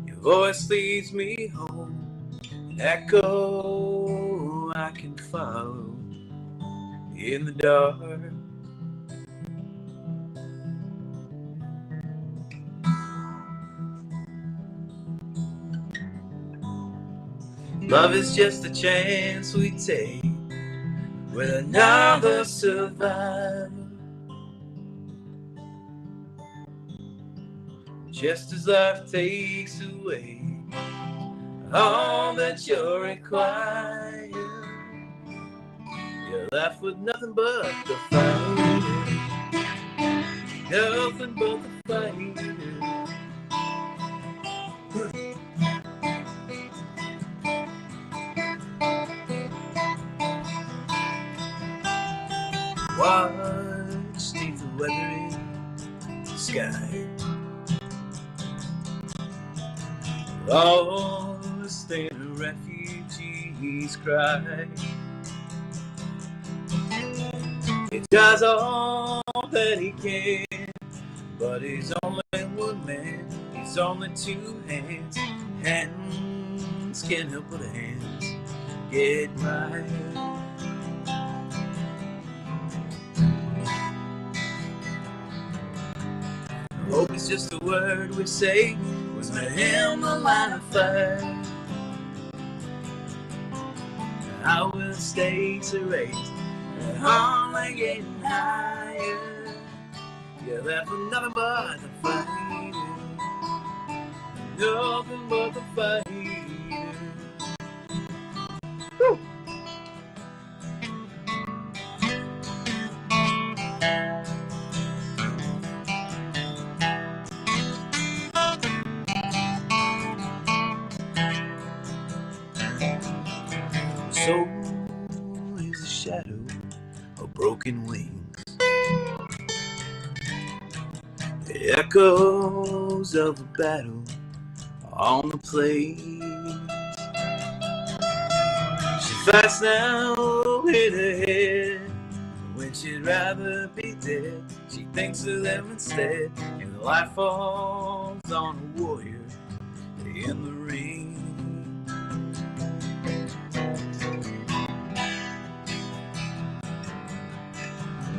Your voice leads me home, an echo I can follow in the dark. Love is just a chance we take with another survivor. Just as life takes away all that you're required, you're left with nothing but the fight. Nothing but the fight. Watch the weather in the sky. Lost in refugees cry. He tries all that he can, but he's only one man. He's only two hands. Hands can't help but hands get right. Hope is just a word we say was met in the line of fire. I will stay to raise and only getting higher. Yeah, that's nothing but the fighter. Nothing but the fighter. Woo. Soul is a shadow of broken wings. The echoes of a battle on the plains. She fights now in her head. When she'd rather be dead, she thinks of them instead. And the light falls on a warrior in the ring.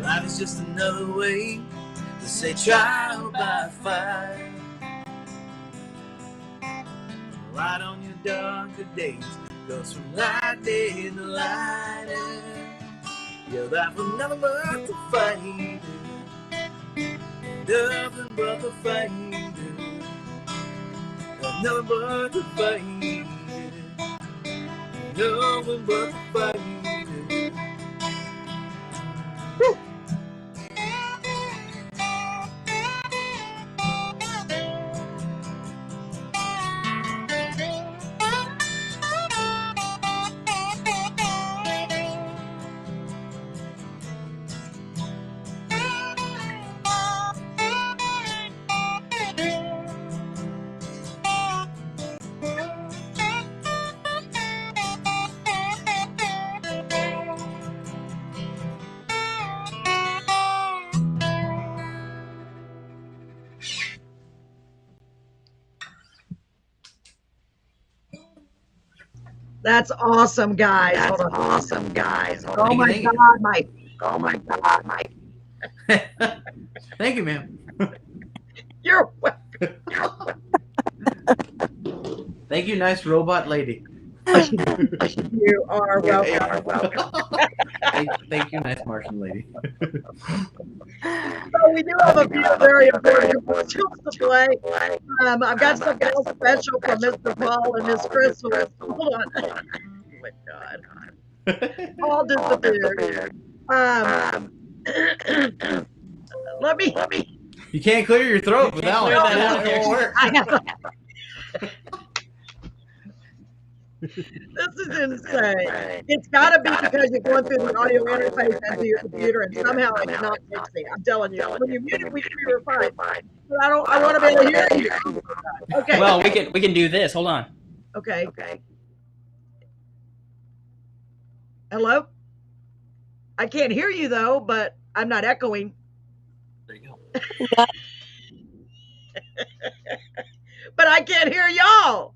Life is just another way to say trial by fire. Light on your darker days goes from light day to lighter. Yeah, life will nothing but the fight. Nothing but the fight. Nothing but the fight. Nothing but the fight. Woo! That's awesome, guys. That's awesome, guys. Oh my God, Mike. Oh my God, Mike. Thank you, ma'am. You're welcome. Thank you, nice robot lady. You are welcome. Thank you, nice Martian lady. So we do have a few very important tunes to play. I've got something else special from Mr. Paul and Miss Crystal. Hold on. Oh my God. Paul disappeared. Let me. You can't clear your throat without clear that it. out It there. won't work. This is insane. It's got to be because you're going through the audio interface into your computer and somehow it's not mixing. I'm telling you. When you mute it, we were fine. But I want to be able to hear you. Okay. Well, we can do this. Hold on. Okay. Hello? I can't hear you though, but I'm not echoing. There you go. But I can't hear y'all.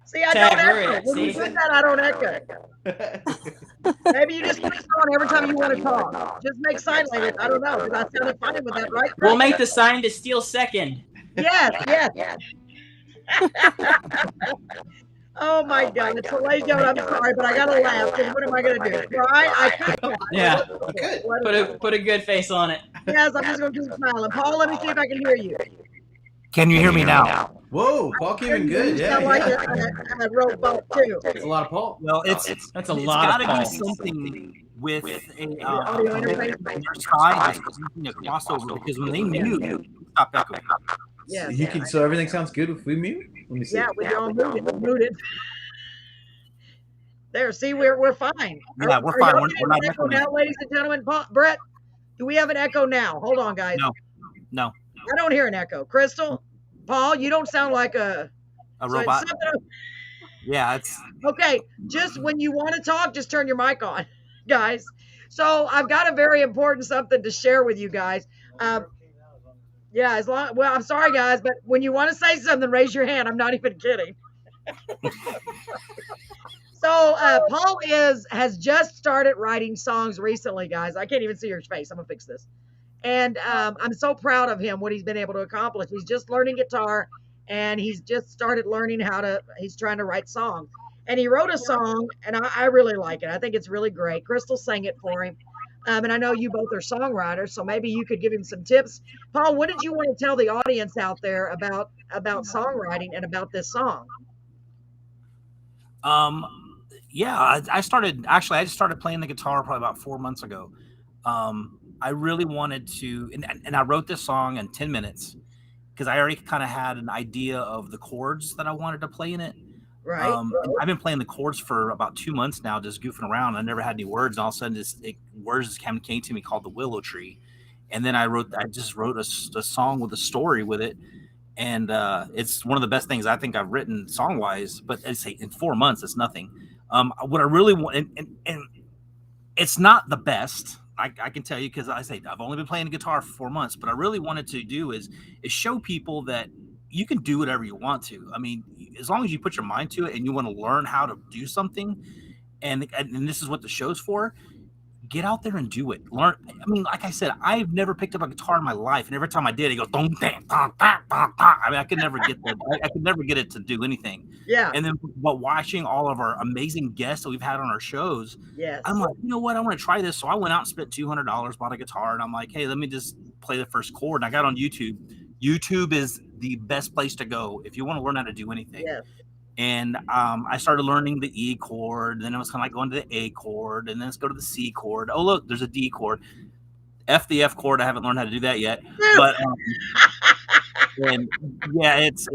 See, I don't echo. When you say that, I don't echo. Maybe you just put it on every time you want to talk. Just make sign language. I don't know, because I sounded fine with that, right? We'll make the sign to steal second. Yes. Oh my God, it's so late, Joe. I'm sorry, but I gotta laugh. Because what am I gonna do? Cry? I could cry. Yeah. Okay. Put a good face on it. Yes, I'm just gonna keep smiling. Paul, let me see if I can hear you. Can you hear me now? Whoa, Paul came in good. You Yeah, sound like yeah. a robot too. That's a lot of Paul. Well, That's a it's lot of gotta be Paul. something with a audio interface. side just using a crossover, because when they mute, stop echoing. Yeah. You can. So everything sounds good if we mute. Let me see. Yeah, we're all muted. There, see, we're fine. Yeah, we're fine. Y'all We're getting not an echo echoing. now, ladies and gentlemen. Brett, do we have an echo now? Hold on, guys. No, I don't hear an echo. Crystal, Paul, you don't sound like a a robot. Yeah, it's Okay, just when you want to talk, just turn your mic on, guys. So I've got a very important something to share with you guys. Yeah, well, I'm sorry, guys, but when you want to say something, raise your hand. I'm not even kidding. So Paul has just started writing songs recently, guys. I can't even see your face. I'm gonna fix this. And I'm so proud of him, what he's been able to accomplish. He's just learning guitar, and he's just started learning he's trying to write songs. And he wrote a song, and I really like it. I think it's really great. Crystal sang it for him. And I know you both are songwriters, so maybe you could give him some tips. Paul, what did you want to tell the audience out there about songwriting and about this song? yeah, I just started playing the guitar probably about 4 months ago. I really wanted to, and I wrote this song in 10 minutes because I already kind of had an idea of the chords that I wanted to play in it. Right. I've been playing the chords for about 2 months now, just goofing around. I never had any words, and all of a sudden, words came to me called the Willow Tree, and then I just wrote a song with a story with it, and it's one of the best things I think I've written song wise. But I say in 4 months, it's nothing. What I really want, and it's not the best. I can tell you because I've only been playing the guitar for 4 months, but I really wanted to do is show people that you can do whatever you want to. I mean, as long as you put your mind to it and you want to learn how to do something, and this is what the show's for. Get out there and do it. Learn. I mean, like I said, I've never picked up a guitar in my life, and every time I did, it goes dong dang dong dong dong. I mean, I could never get that. I could never get it to do anything. Yeah. And then, but watching all of our amazing guests that we've had on our shows, Yes. I'm like, you know what? I want to try this. So I went out and spent $200, bought a guitar, and I'm like, hey, let me just play the first chord. And I got on YouTube. YouTube is the best place to go if you want to learn how to do anything. Yes. And I started learning the E chord. Then it was kind of like going to the A chord, and then let's go to the C chord. Oh, look, there's a D chord. The F chord. I haven't learned how to do that yet. But and yeah, it's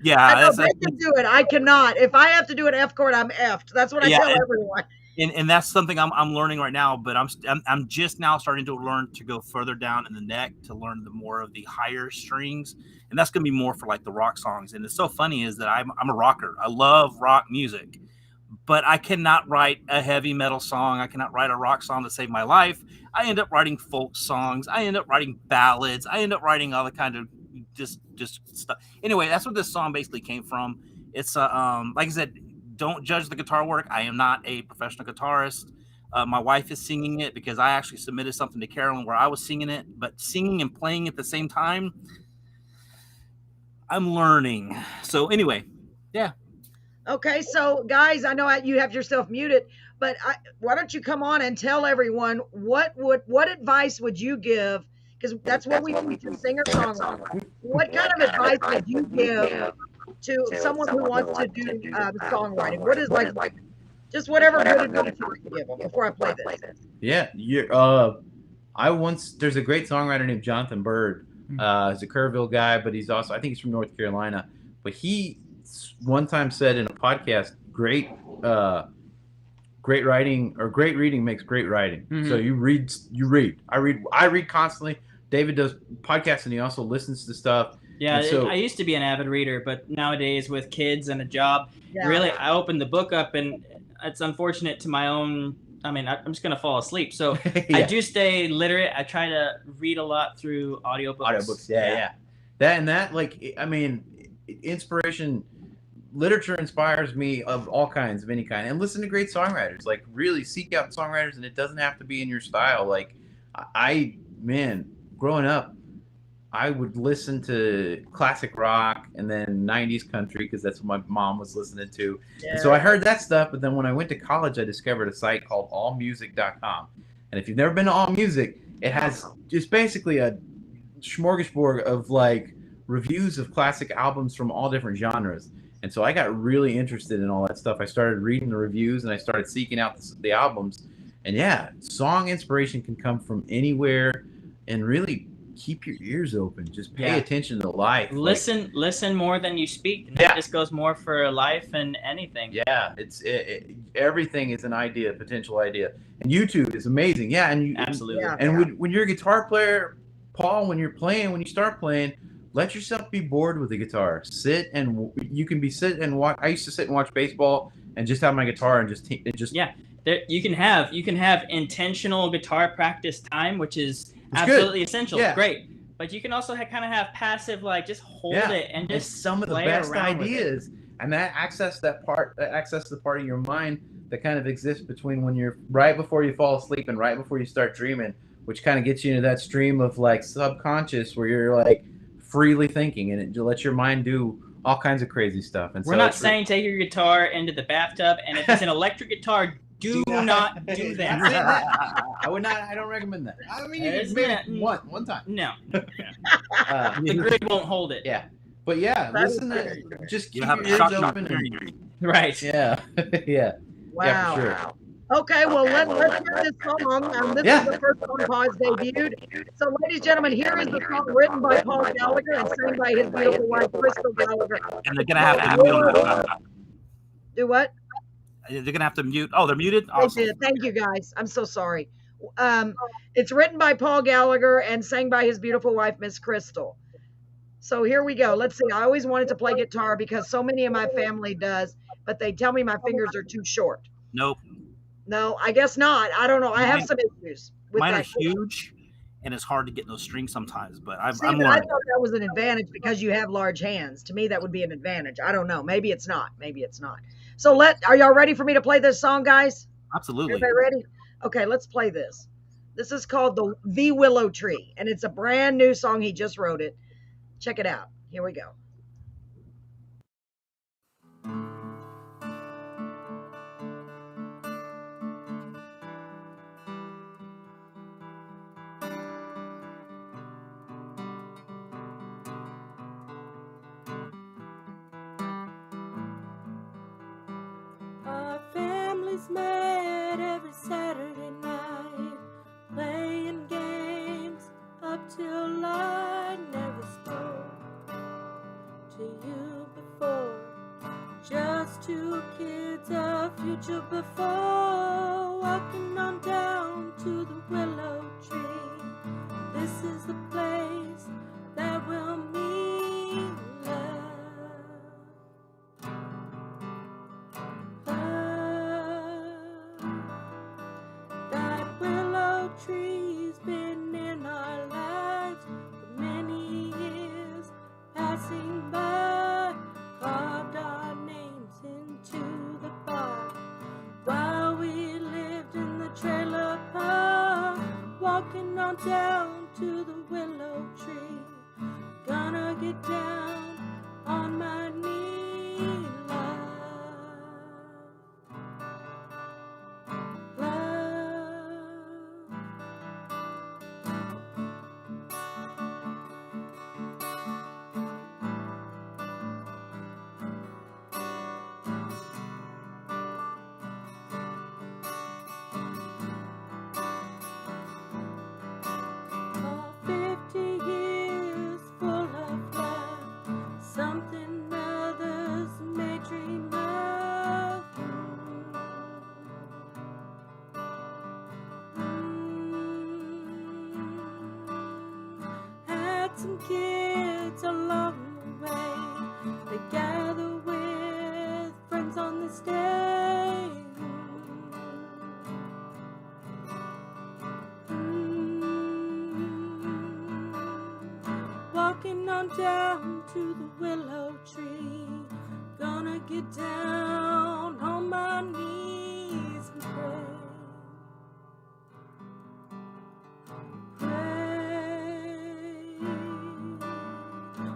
yeah. I know, they can do it. I cannot. If I have to do an F chord, I'm effed. That's what I tell everyone. And that's something I'm learning right now. But I'm just now starting to learn to go further down in the neck to learn the more of the higher strings. And that's going to be more for like the rock songs. And it's so funny is that I'm a rocker. I love rock music, but I cannot write a heavy metal song. I cannot write a rock song to save my life. I end up writing folk songs. I end up writing ballads. I end up writing all the kind of just stuff. Anyway, that's what this song basically came from. It's like I said, don't judge the guitar work. I am not a professional guitarist. My wife is singing it because I actually submitted something to Carolyn where I was singing it, but singing and playing at the same time, I'm learning. So anyway, yeah. Okay, so guys, I know you have yourself muted, but why don't you come on and tell everyone what advice would you give? Because that's what we teach singer-songwriters. What kind of advice would you give to someone who wants to do songwriting? What is like just whatever good advice you would give them before I play this? Yeah, there's a great songwriter named Jonathan Bird. He's a Kerrville guy, but he's also, I think he's from North Carolina. But he one time said in a podcast, great writing or great reading makes great writing. Mm-hmm. So you read. I read constantly. David does podcasts and he also listens to stuff. Yeah, I used to be an avid reader, but nowadays with kids and a job, really, I open the book up and it's unfortunate to my own. I mean, I'm just going to fall asleep. So I do stay literate. I try to read a lot through audiobooks. Yeah. That, like, I mean, inspiration, literature inspires me of all kinds, of any kind. And listen to great songwriters. Like, really seek out songwriters, and it doesn't have to be in your style. Like, growing up, I would listen to classic rock and then 90s country because that's what my mom was listening to. Yeah. And so I heard that stuff, but then when I went to college, I discovered a site called allmusic.com. And if you've never been to AllMusic, it has just basically a smorgasbord of like reviews of classic albums from all different genres. And so I got really interested in all that stuff. I started reading the reviews and I started seeking out the albums. And yeah, song inspiration can come from anywhere, and really keep your ears open. Just pay attention to life. Listen more than you speak. And that just goes more for life and anything. Yeah, everything is an idea, potential idea. And YouTube is amazing. Yeah, and absolutely. And when you're a guitar player, Paul, when you start playing, let yourself be bored with the guitar. Sit and you can be sit and watch. I used to sit and watch baseball and just have my guitar and just yeah. There, you can have intentional guitar practice time, which is It's absolutely good. essential. Yeah. Great, but you can also kind of have passive, like just hold it and just some of the play best around with it. ideas, and that access the part of your mind that kind of exists between when you're right before you fall asleep and right before you start dreaming, which kind of gets you into that stream of like subconscious where you're like freely thinking and it lets your mind do all kinds of crazy stuff. And We're not saying take your guitar into the bathtub, and if it's an electric guitar, do not do that. I would not. I don't recommend that. I mean, you It's can maybe not- one time. No, the grid won't hold it. Yeah, but yeah, That listen is to just You keep have your a ears shock open. Right. Yeah, yeah, Wow. yeah, for sure. Okay, well, let's hear this song. This is the first song Paul's debuted. So, ladies and gentlemen, here is the song written by Paul Gallagher and sang by his beautiful wife, Crystal Gallagher. And they're gonna have to mute them. Do what? They're gonna have to mute. Oh, they're muted. Awesome. They did. Thank you, guys. I'm so sorry. It's written by Paul Gallagher and sang by his beautiful wife, Miss Crystal. So here we go. Let's see. I always wanted to play guitar because so many of my family does, but they tell me my fingers are too short. Nope. No, I guess not. I don't know. I have some issues with Mine that. are huge, and it's hard to get those strings sometimes. But I'm I learning. thought that was an advantage because you have large hands. To me, that would be an advantage. I don't know. Maybe it's not. Maybe it's not. So are y'all ready for me to play this song, guys? Absolutely. Everybody ready? Okay, let's play this. This is called the Willow Tree, and it's a brand new song. He just wrote it. Check it out. Here we go. Our families met every Saturday night, playing games up till I never spoke to you before. Just two kids, a future before, walking on down to the willow tree. This is the place that will mean love. That willow tree's been in our lives for many years, passing by, carved our names into the bark while we lived in the trailer park, walking on down to the willow tree. Gonna get down on my knee, love. All 50 years full of love, something others may dream of. Had some kids along the way, they gather with friends on this day. Walking on down to the willow tree, gonna get down on my knees and pray.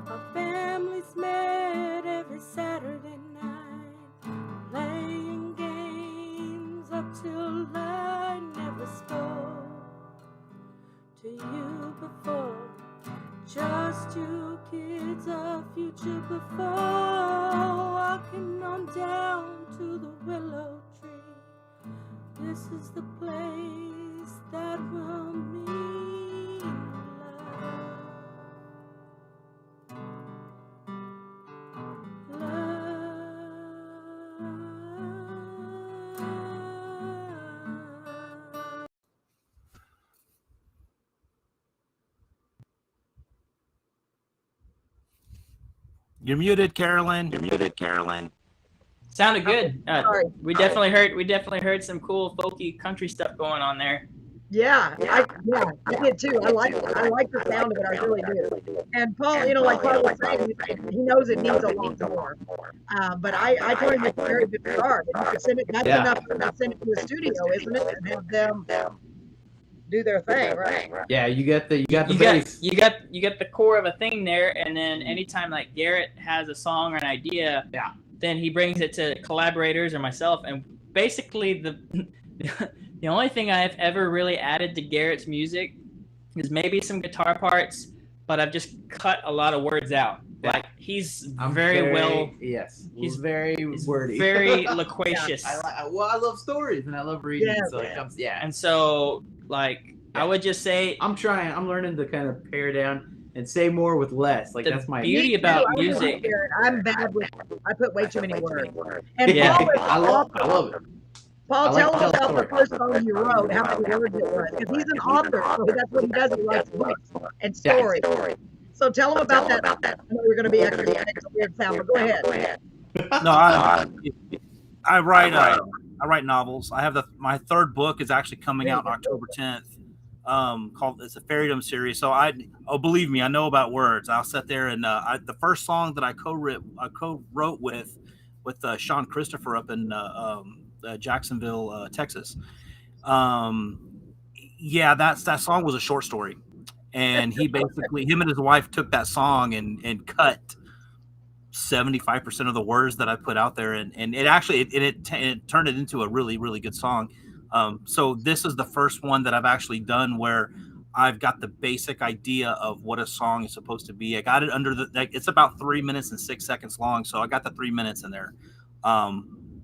Our families met every Saturday night, playing games up till I never spoke to you before. Just two kids, a future before, walking on down to the willow tree. This is the place that will mean love. You're muted, Carolyn. Sounded good. Sorry. We definitely heard some cool folky country stuff going on there. Yeah, I did too. I like the sound of it. I really do. And Paul, like Paul was saying, he knows it needs a lot more. But I told him it's a very good start. If you could send it, that's enough to send it to the studio, isn't it? And have them do their thing, right? Yeah, you got the You bass. got the core of a thing there, and then anytime like Garrett has a song or an idea, then he brings it to collaborators or myself, and basically the only thing I've ever really added to Garrett's music is maybe some guitar parts, but I've just cut a lot of words out. Yeah. Like he's I'm very well. Yes, He's very wordy, very loquacious. I love stories and I love reading. Yeah, so it comes, And so, like, I would just say I'm learning to kind of pare down and say more with less. Like the that's my beauty about music. I'm bad with. I put way too many words. And Yeah, Paul, I love it. Paul, I like tell to us tell about the stories. first song you wrote, how many words it was. Because he's an author, so that's what he does. He writes books and stories. So tell him about that. I know you're going to be actually a weird sound, but go ahead. No, I write novels. I have my third book is actually coming out on October 10th. It's a Fairydom series. So believe me, I know about words. I'll sit there and the first song that I co-wrote with Sean Christopher up in Jacksonville, Texas. That song was a short story, and him and his wife took that song and cut 75% of the words that I put out there, and it actually it turned it into a really, really good song. So this is the first one that I've actually done where I've got the basic idea of what a song is supposed to be. I got it it's about 3 minutes and 6 seconds long. So I got the 3 minutes in there.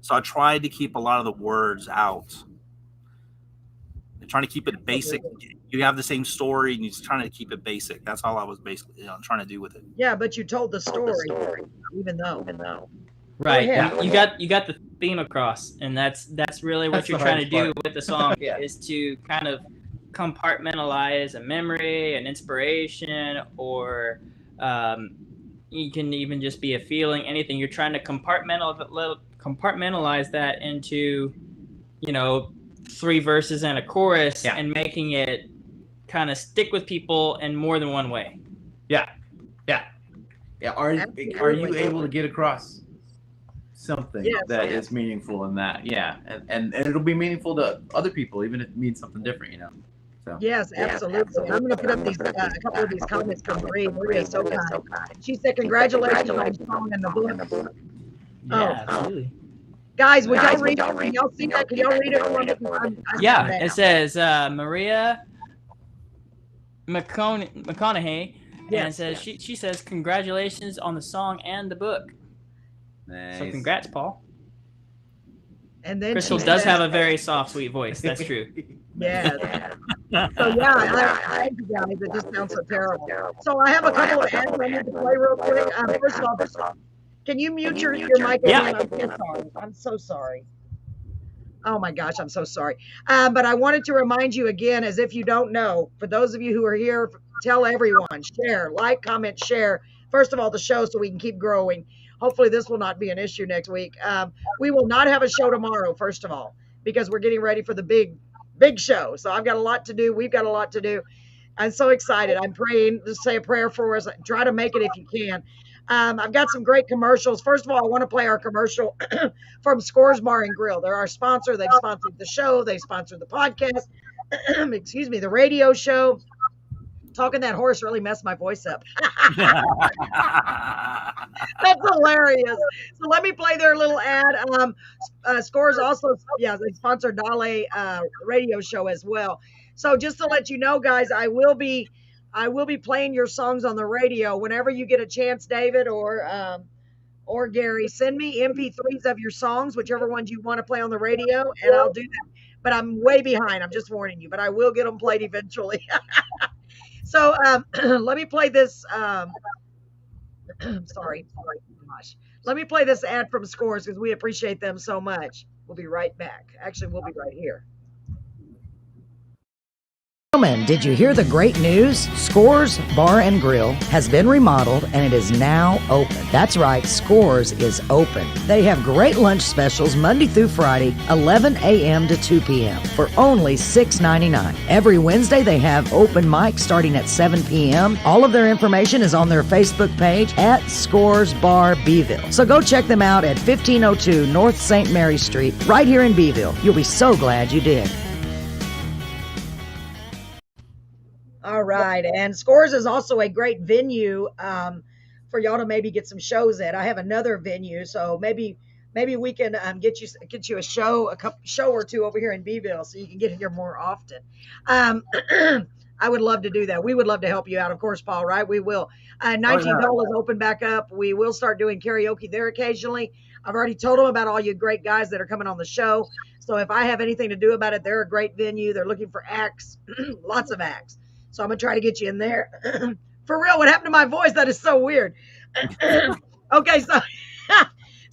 So I tried to keep a lot of the words out. I'm trying to keep it basic. You have the same story and you're just trying to keep it basic. That's all I was basically trying to do with it. Yeah, but you told the story, even though. Right. You got the theme across, and that's really what you're trying to do with the song is to kind of compartmentalize a memory, an inspiration, or you can even just be a feeling, anything. You're trying to compartmentalize that into, 3 verses and a chorus, and making it kind of stick with people in more than one way. Yeah. Are you able to get across something that is meaningful in that? And it'll be meaningful to other people, even if it means something different, So. Yes, absolutely. I'm going to put up these a couple of these comments from Marie. Marie is so kind. She said, "Congratulations on the song and the book." Yeah, absolutely. Guys, would y'all read it? Can y'all see that? Can y'all read it for me? It says Maria McConaughey, and it says she says congratulations on the song and the book. Nice. So congrats, Paul. And then Crystal does have a very soft, sweet voice. That's true. Yeah. So I thank you guys. It just sounds so terrible. So I have a couple of ads I need to play real quick. First of all, can you mute your mic? Yeah. I'm so sorry. Oh my gosh, I'm so sorry. But I wanted to remind you again, as if you don't know, for those of you who are here, tell everyone, share, like, comment, share. First of all, the show so we can keep growing. Hopefully this will not be an issue next week. We will not have a show tomorrow, first of all, because we're getting ready for the big show. So I've got a lot to do. We've got a lot to do. I'm so excited. I'm praying. Just say a prayer for us. Try to make it if you can. I've got some great commercials. First of all, I want to play our commercial from Scores Bar and Grill. They're our sponsor. They've sponsored the show. They sponsored the podcast. Excuse me, the radio show. Talking that horse really messed my voice up. That's hilarious. So let me play their little ad. Scores also, they sponsor Dale radio show as well. So just to let you know, guys, I will be playing your songs on the radio whenever you get a chance, David or Gary. Send me MP3s of your songs, whichever ones you want to play on the radio, and I'll do that. But I'm way behind. I'm just warning you. But I will get them played eventually. So let me play this. Sorry. Gosh. Let me play this ad from Scores because we appreciate them so much. We'll be right back. Actually, we'll be right here. Gentlemen, did you hear the great news? Scores Bar and Grill has been remodeled and it is now open. That's right, Scores is open. They have great lunch specials Monday through Friday, 11 a.m. to 2 p.m. for only $6.99. Every Wednesday they have open mic starting at 7 p.m. All of their information is on their Facebook page at Scores Bar Beeville. So go check them out at 1502 North St. Mary Street, right here in Beeville. You'll be so glad you did. All right, and Scores is also a great venue for y'all to maybe get some shows at. I have another venue, so maybe we can get you a show or two over here in Beeville, so you can get here more often. I would love to do that. We would love to help you out, of course, Paul. Right? We will. 19 dollars open back up. We will start doing karaoke there occasionally. I've already told them about all you great guys that are coming on the show. So if I have anything to do about it, they're a great venue. They're looking for acts, lots of acts. So I'm going to try to get you in there. For real, what happened to my voice? That is so weird. Okay, so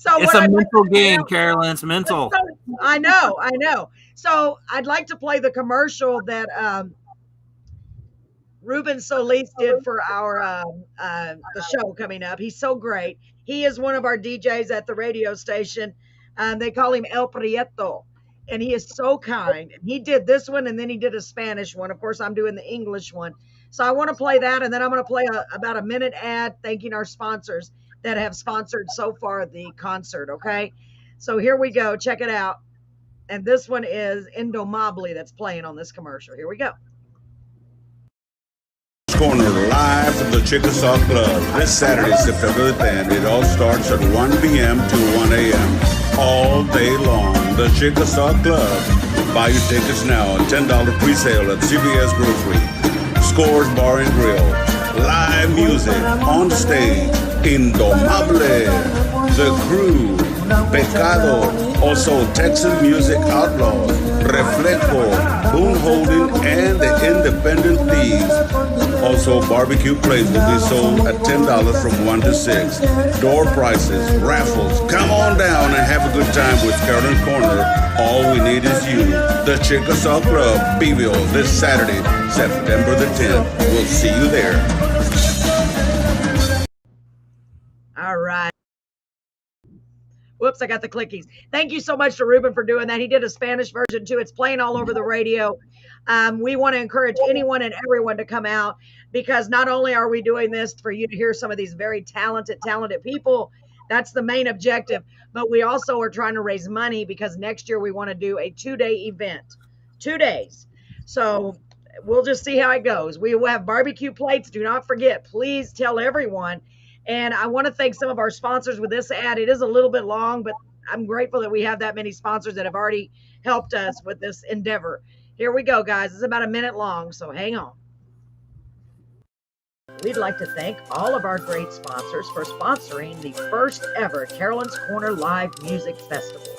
it's a mental game, Carolyn. It's mental. I know. So I'd like to play the commercial that Ruben Solis did for our the show coming up. He's so great. He is one of our DJs at the radio station. They call him El Prieto. And he is so kind. He did this one, and then he did a Spanish one. Of course, I'm doing the English one. So I want to play that, and then I'm going to play about a minute ad thanking our sponsors that have sponsored so far the concert, okay? So here we go. Check it out. And this one is Indomable that's playing on this commercial. Here we go. Corner live from the Chickasaw Club this Saturday, September the 10th. It all starts at 1 p.m. to 1 a.m. all day long. The Chickasaw Club. Buy your tickets now. $10 pre-sale at CVS Grocery. Scores Bar and Grill. Live music on stage. Indomable. The Crew. Pecado. Also Texas Music Outlaws. Reflejo. Boone Holding and the Independent Thieves. Also, barbecue plates will be sold at $10 from 1 to 6. Door prices, raffles. Come on down and have a good time with Carolyn Corner. All we need is you. The Chickasaw Club, Beeville, this Saturday, September the 10th. We'll see you there. All right. Whoops, I got the clickies. Thank you so much to Ruben for doing that. He did a Spanish version too. It's playing all over the radio. We want to encourage anyone and everyone to come out, because not only are we doing this for you to hear some of these very talented people, that's the main objective, but we also are trying to raise money because next year we want to do a 2-day event, 2 days. So we'll just see how it goes. We will have barbecue plates. Do not forget, please tell everyone. And I want to thank some of our sponsors with this ad. It is a little bit long, but I'm grateful that we have that many sponsors that have already helped us with this endeavor. Here we go, guys. It's about a minute long, so hang on. We'd like to thank all of our great sponsors for sponsoring the first ever Carolyn's Corner Live Music Festival.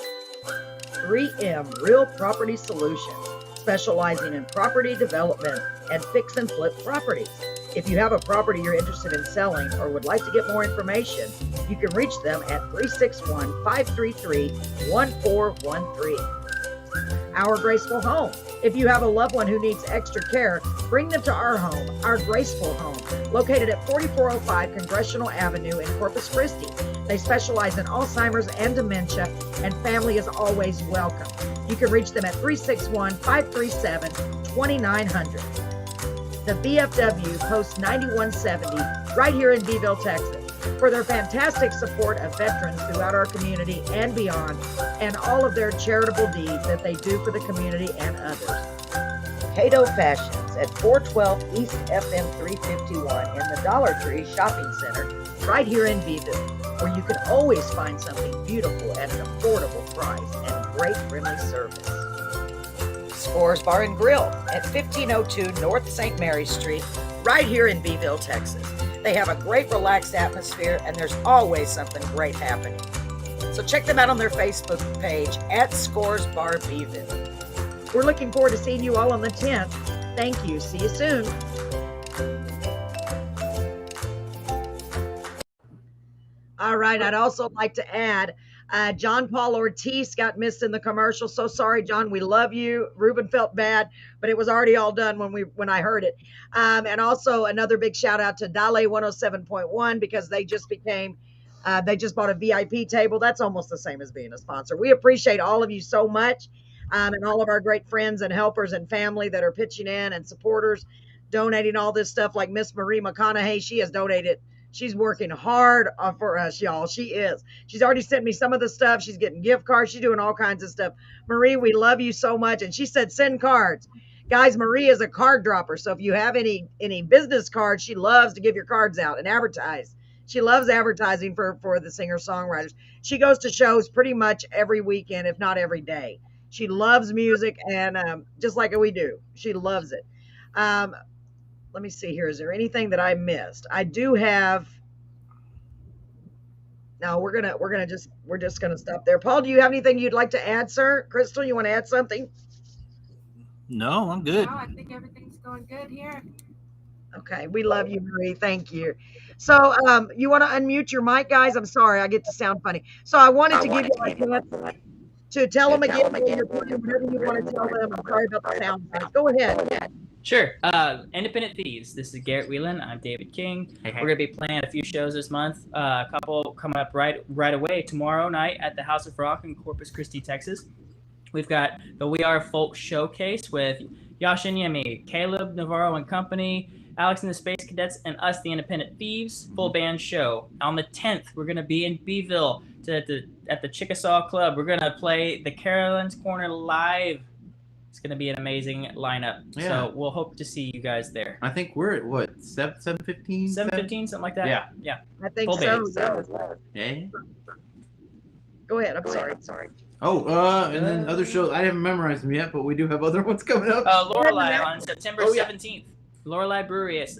3M Real Property Solutions, specializing in property development and fix and flip properties. If you have a property you're interested in selling or would like to get more information, you can reach them at 361-533-1413. Our Graceful Home. If you have a loved one who needs extra care, bring them to our home, our Graceful Home, located at 4405 Congressional Avenue in Corpus Christi. They specialize in Alzheimer's and dementia, and family is always welcome. You can reach them at 361-537-2900. The VFW Post 9170, right here in Beeville, Texas, for their fantastic support of veterans throughout our community and beyond, and all of their charitable deeds that they do for the community and others. Cato Fashions at 412 East FM 351 in the Dollar Tree Shopping Center, right here in Beeville, where you can always find something beautiful at an affordable price and great friendly service. Scores Bar and Grill at 1502 North St. Mary Street, right here in Beeville, Texas. They have a great relaxed atmosphere, and there's always something great happening. So check them out on their Facebook page at Scores Bar Beeville. We're looking forward to seeing you all on the 10th. Thank you. See you soon. All right. I'd also like to add, John Paul Ortiz got missed in the commercial. So sorry, John. We love you. Ruben felt bad, but it was already all done when I heard it. And also another big shout out to Dale 107.1 because they just bought a VIP table. That's almost the same as being a sponsor. We appreciate all of you so much, and all of our great friends and helpers and family that are pitching in and supporters, donating all this stuff. Like Miss Marie McConaughey, she has donated. She's working hard for us, y'all. She is. She's already sent me some of the stuff. She's getting gift cards. She's doing all kinds of stuff. Marie, we love you so much. And she said, send cards. Guys, Marie is a card dropper. So if you have any business cards, she loves to give your cards out and advertise. She loves advertising for the singer-songwriters. She goes to shows pretty much every weekend, if not every day. She loves music, and just like we do. She loves it. Let me see here. Is there anything that I missed? I do have. No, we're just gonna stop there. Paul, do you have anything you'd like to add, sir? Crystal, you want to add something? No, I'm good. No, I think everything's going good here. Okay, we love you, Marie. Thank you. So, you want to unmute your mic, guys? I'm sorry, I get to sound funny. So, I wanted to give you a chance to tell them again when you're playing, whatever you want to tell them. I'm sorry about the sound effects. Go ahead. Sure. Independent Thieves. This is Garrett Whelan. I'm David King. We're going to be playing a few shows this month. A couple coming up right away tomorrow night at the House of Rock in Corpus Christi, Texas. We've got the We Are Folk Showcase with Yash and Yemi, Caleb Navarro and Company, Alex and the Space Cadets, and us, the Independent Thieves, full band show. On the 10th, we're going to be in Beeville at the Chickasaw Club. We're going to play the Carolyn's Corner live. It's going to be an amazing lineup. Yeah. So we'll hope to see you guys there. I think we're at what, 7:15? 7:15, something like that. Yeah. Yeah. I think Full so. Yeah. Go ahead. I'm sorry. Oh, and then other shows. I haven't memorized them yet, but we do have other ones coming up. Lorelei on September 17th. Lorelei Brewery is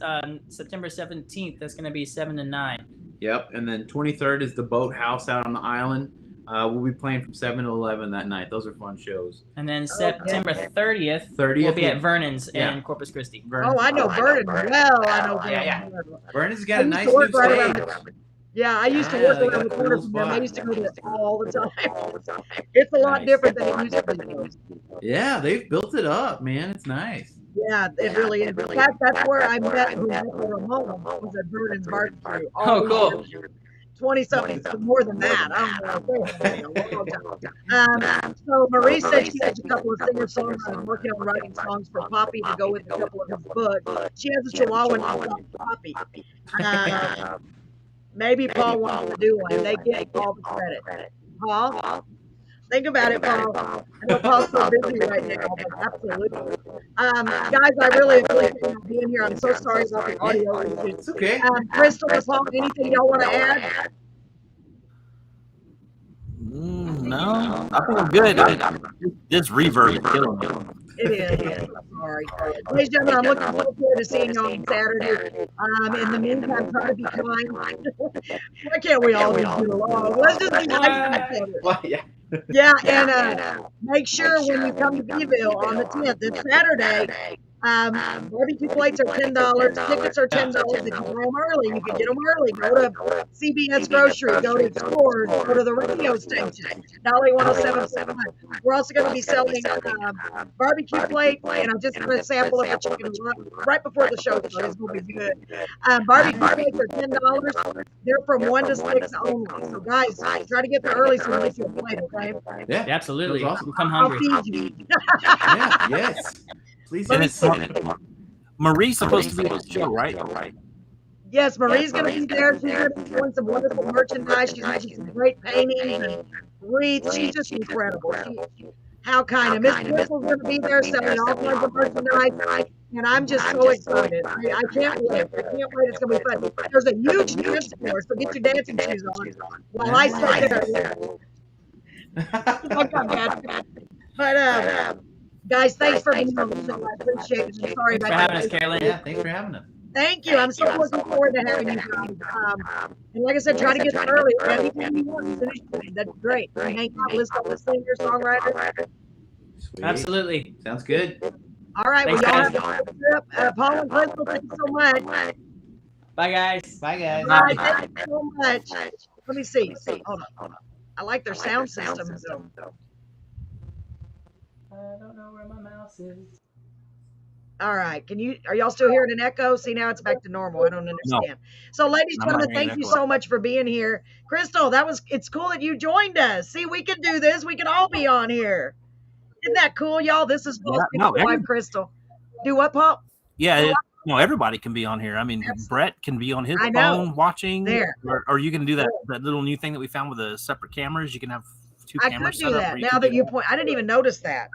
September 17th. That's going to be 7 to 9. Yep. And then 23rd is the Boathouse out on the island. We'll be playing from 7 to 11 that night. Those are fun shows. And then September 30th, we'll be at Vernon's in Corpus Christi. Oh, I know Vernon well. I know Vernon. Yeah. Vernon's got a nice new stage. Yeah, I used to work around the corner from them. I used to go to it all the time. It's a lot different than it used to be. Yeah, they've built it up, man. It's nice. Yeah, it really is. In fact, that's where I met Ramon. Was at Vernon's barbecue. Oh, cool. 20-something, more than that. I don't know. So Marie said she has a couple of singer-songwriters working on writing songs for Poppy to go with a couple of his books. She has a Chihuahua named Poppy. Maybe Paul wants to do one. They get all the credit. Paul? Think about it, Paul. I know Paul's so busy right now, but absolutely. Guys, I really appreciate you being here. I'm so sorry about the audio issues. It's okay. Crystal or Paul, anything y'all want to add? No, I think I'm good. This reverb is killing me. It is. I'm sorry. Ladies and gentlemen, I'm looking forward to seeing y'all on Saturday. In the meantime, try to be kind. Why can't we all just get along? Let's just be nice to each other. Well, yeah. Yeah, and make sure when you come to Beeville on the 10th, it's Saturday, barbecue plates are $10, tickets are $10. If you buy them early, you can get them early. Go to CBS Grocery, go to stores, go to the radio station, Dolly 107.1. We're also going to be selling barbecue plates, and I'm just going to sample of the chicken right before the show. So it's going to be good. Barbecue plates are $10. They're from 1 to 6 only. So guys, try to get there early so we get you a plate, okay? Yeah, absolutely. Awesome. We'll come I'll hungry. feed you. Yeah, yes. Please. And it's Marie's supposed to be on the show, right? Yes, Marie's going to be there. She's going to be doing some wonderful merchandise. She's making some great paintings and wreaths. She's just incredible. How kind. And Miss Crystal's going to be there selling all kinds of merchandise. And I'm just so excited. I can't wait. I can't wait. It's going to be fun. There's a huge dance floor, so get your dancing shoes on while I sit there. But, guys, thanks for being on the show. I appreciate it. I'm sorry Thanks for about having us, Carolyn. Yeah, thanks for having us. Thank you. I'm so looking forward to having you guys. And like I said, try to get there early. Anything you want, that's great. Hang out, listen to the singer, songwriter. Sweet. Absolutely. Sounds good. All right. Thanks, Well, y'all guys. have a good trip. Paul and Crystal, thank you so much. Bye, guys. Bye, guys. Bye. Thank you so much. Let me see. Hold on. I like their sound system. I don't know where my mouse is. All right. Are y'all still hearing an echo? See, now it's back to normal. I don't understand. So, ladies and I'm not gentlemen, hearing thank an you echo. so much for being here. Crystal, it's cool that you joined us. See, we can do this. We can all be on here. Isn't that cool, y'all? This is Paul's Yeah, no, beautiful wife, Crystal. Do what, Paul? Yeah, no, everybody can be on here. I mean, Brett can be on his I know. phone watching, There. or you can do that little new thing that we found with the separate cameras. You can have two I cameras could do set up. that. where Now can that do you point, I didn't even notice that.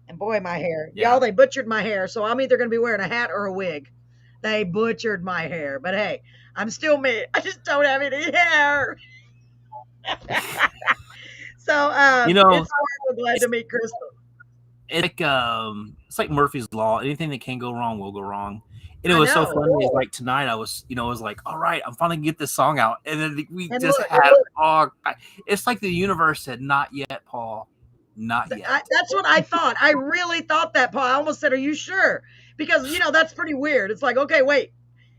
And boy, my hair. Yeah. Y'all, they butchered my hair. So I'm either going to be wearing a hat or a wig. They butchered my hair. But hey, I'm still me. I just don't have any hair. So You know, it's wonderful. Glad to meet Crystal. It's like Murphy's Law. Anything that can go wrong will go wrong. And it was so funny. It's like tonight, I was like, all right, I'm finally gonna get this song out, and then we just had. It's like the universe said, not yet, Paul, not yet. That's what I thought. I really thought that, Paul. I almost said, "Are you sure?" Because that's pretty weird. It's like, okay, wait.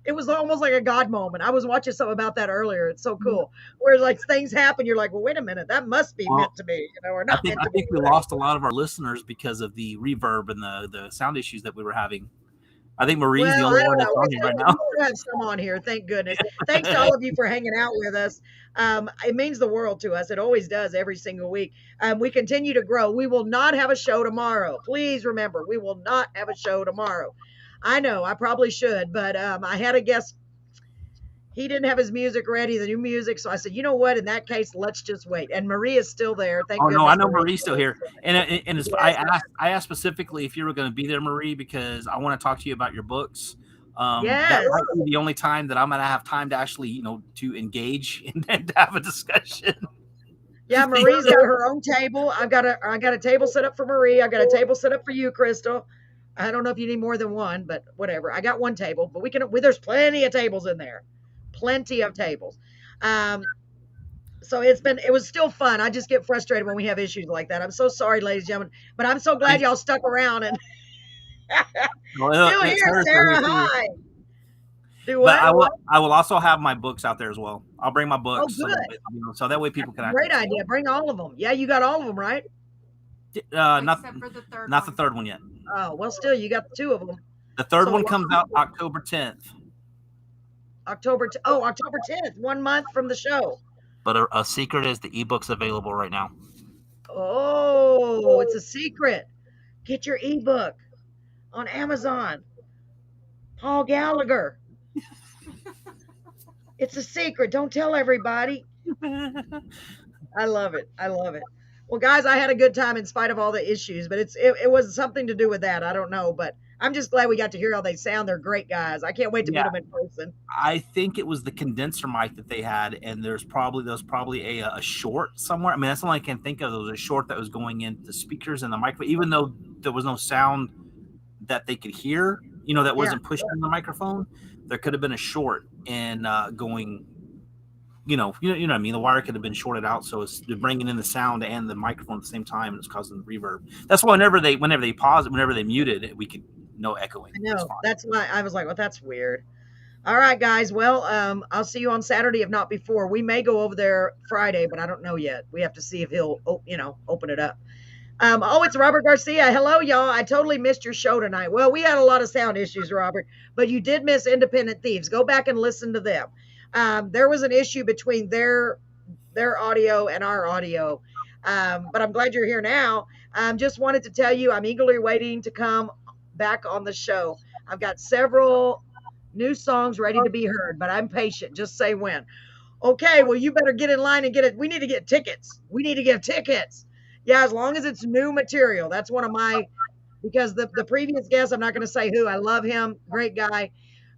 It was almost like a God moment. I was watching something about that earlier. It's so cool. Where like things happen, you're like, well, wait a minute, that must be meant to be, or not meant to be. I think we lost a lot of our listeners because of the reverb and the sound issues that we were having. I think Marie's the only one that's on here right now. We have some on here, thank goodness. Thanks to all of you for hanging out with us. It means the world to us. It always does every single week. We continue to grow. We will not have a show tomorrow. Please remember, we will not have a show tomorrow. I know I probably should, but I had a guest. He didn't have his music ready, the new music. So I said, you know what? In that case, let's just wait. And Marie is still there. Thank goodness. No, I know Marie's still here. And I asked specifically if you were going to be there, Marie, because I want to talk to you about your books. That might be the only time that I'm going to have time to actually, to engage and to have a discussion. Yeah, Marie's got her own table. I got a table set up for Marie. I got a table set up for you, Crystal. I don't know if you need more than one, but whatever. I got one table, but there's plenty of tables in there. Plenty of tables. So it was still fun. I just get frustrated when we have issues like that. I'm so sorry, ladies and gentlemen, but I'm so glad y'all stuck around and still here, Sarah. Hi. Do what? But I will also have my books out there as well. I'll bring my books. Oh, good. So that way people can. Great idea. Bring all of them. Yeah, you got all of them, right? Not for the third. Not the third one yet. Oh well, still you got two of them. The third one comes out October 10th. October 10th, 1 month from the show. But a secret is the ebook's available right now. Oh, it's a secret. Get your ebook on Amazon. Paul Gallagher. It's a secret. Don't tell everybody. I love it. I love it. Well, guys, I had a good time in spite of all the issues, but it was something to do with that. I don't know, but I'm just glad we got to hear how they sound. They're great guys. I can't wait to meet them in person. I think it was the condenser mic that they had, and there was probably a short somewhere. I mean, that's all I can think of. There was a short that was going into speakers and the microphone, even though there was no sound that they could hear. That wasn't pushed in the microphone. There could have been a short and going. You know what I mean? The wire could have been shorted out, so it's bringing in the sound and the microphone at the same time, and it's causing the reverb. That's why whenever they paused it, whenever they muted it, we could no echoing. I know. That's why I was like, well, that's weird. All right, guys. Well, I'll see you on Saturday, if not before. We may go over there Friday, but I don't know yet. We have to see if he'll, open it up. It's Robert Garcia. Hello, y'all. I totally missed your show tonight. Well, we had a lot of sound issues, Robert, but you did miss Independent Thieves. Go back and listen to them. There was an issue between their audio and our audio, but I'm glad you're here now. Just wanted to tell you I'm eagerly waiting to come back on the show. I've got several new songs ready to be heard, but I'm patient. Just say when. Okay, well, you better get in line and get it. We need to get tickets. We need to get tickets. Yeah, as long as it's new material. That's one of my, because the previous guest, I'm not going to say who. I love him. Great guy.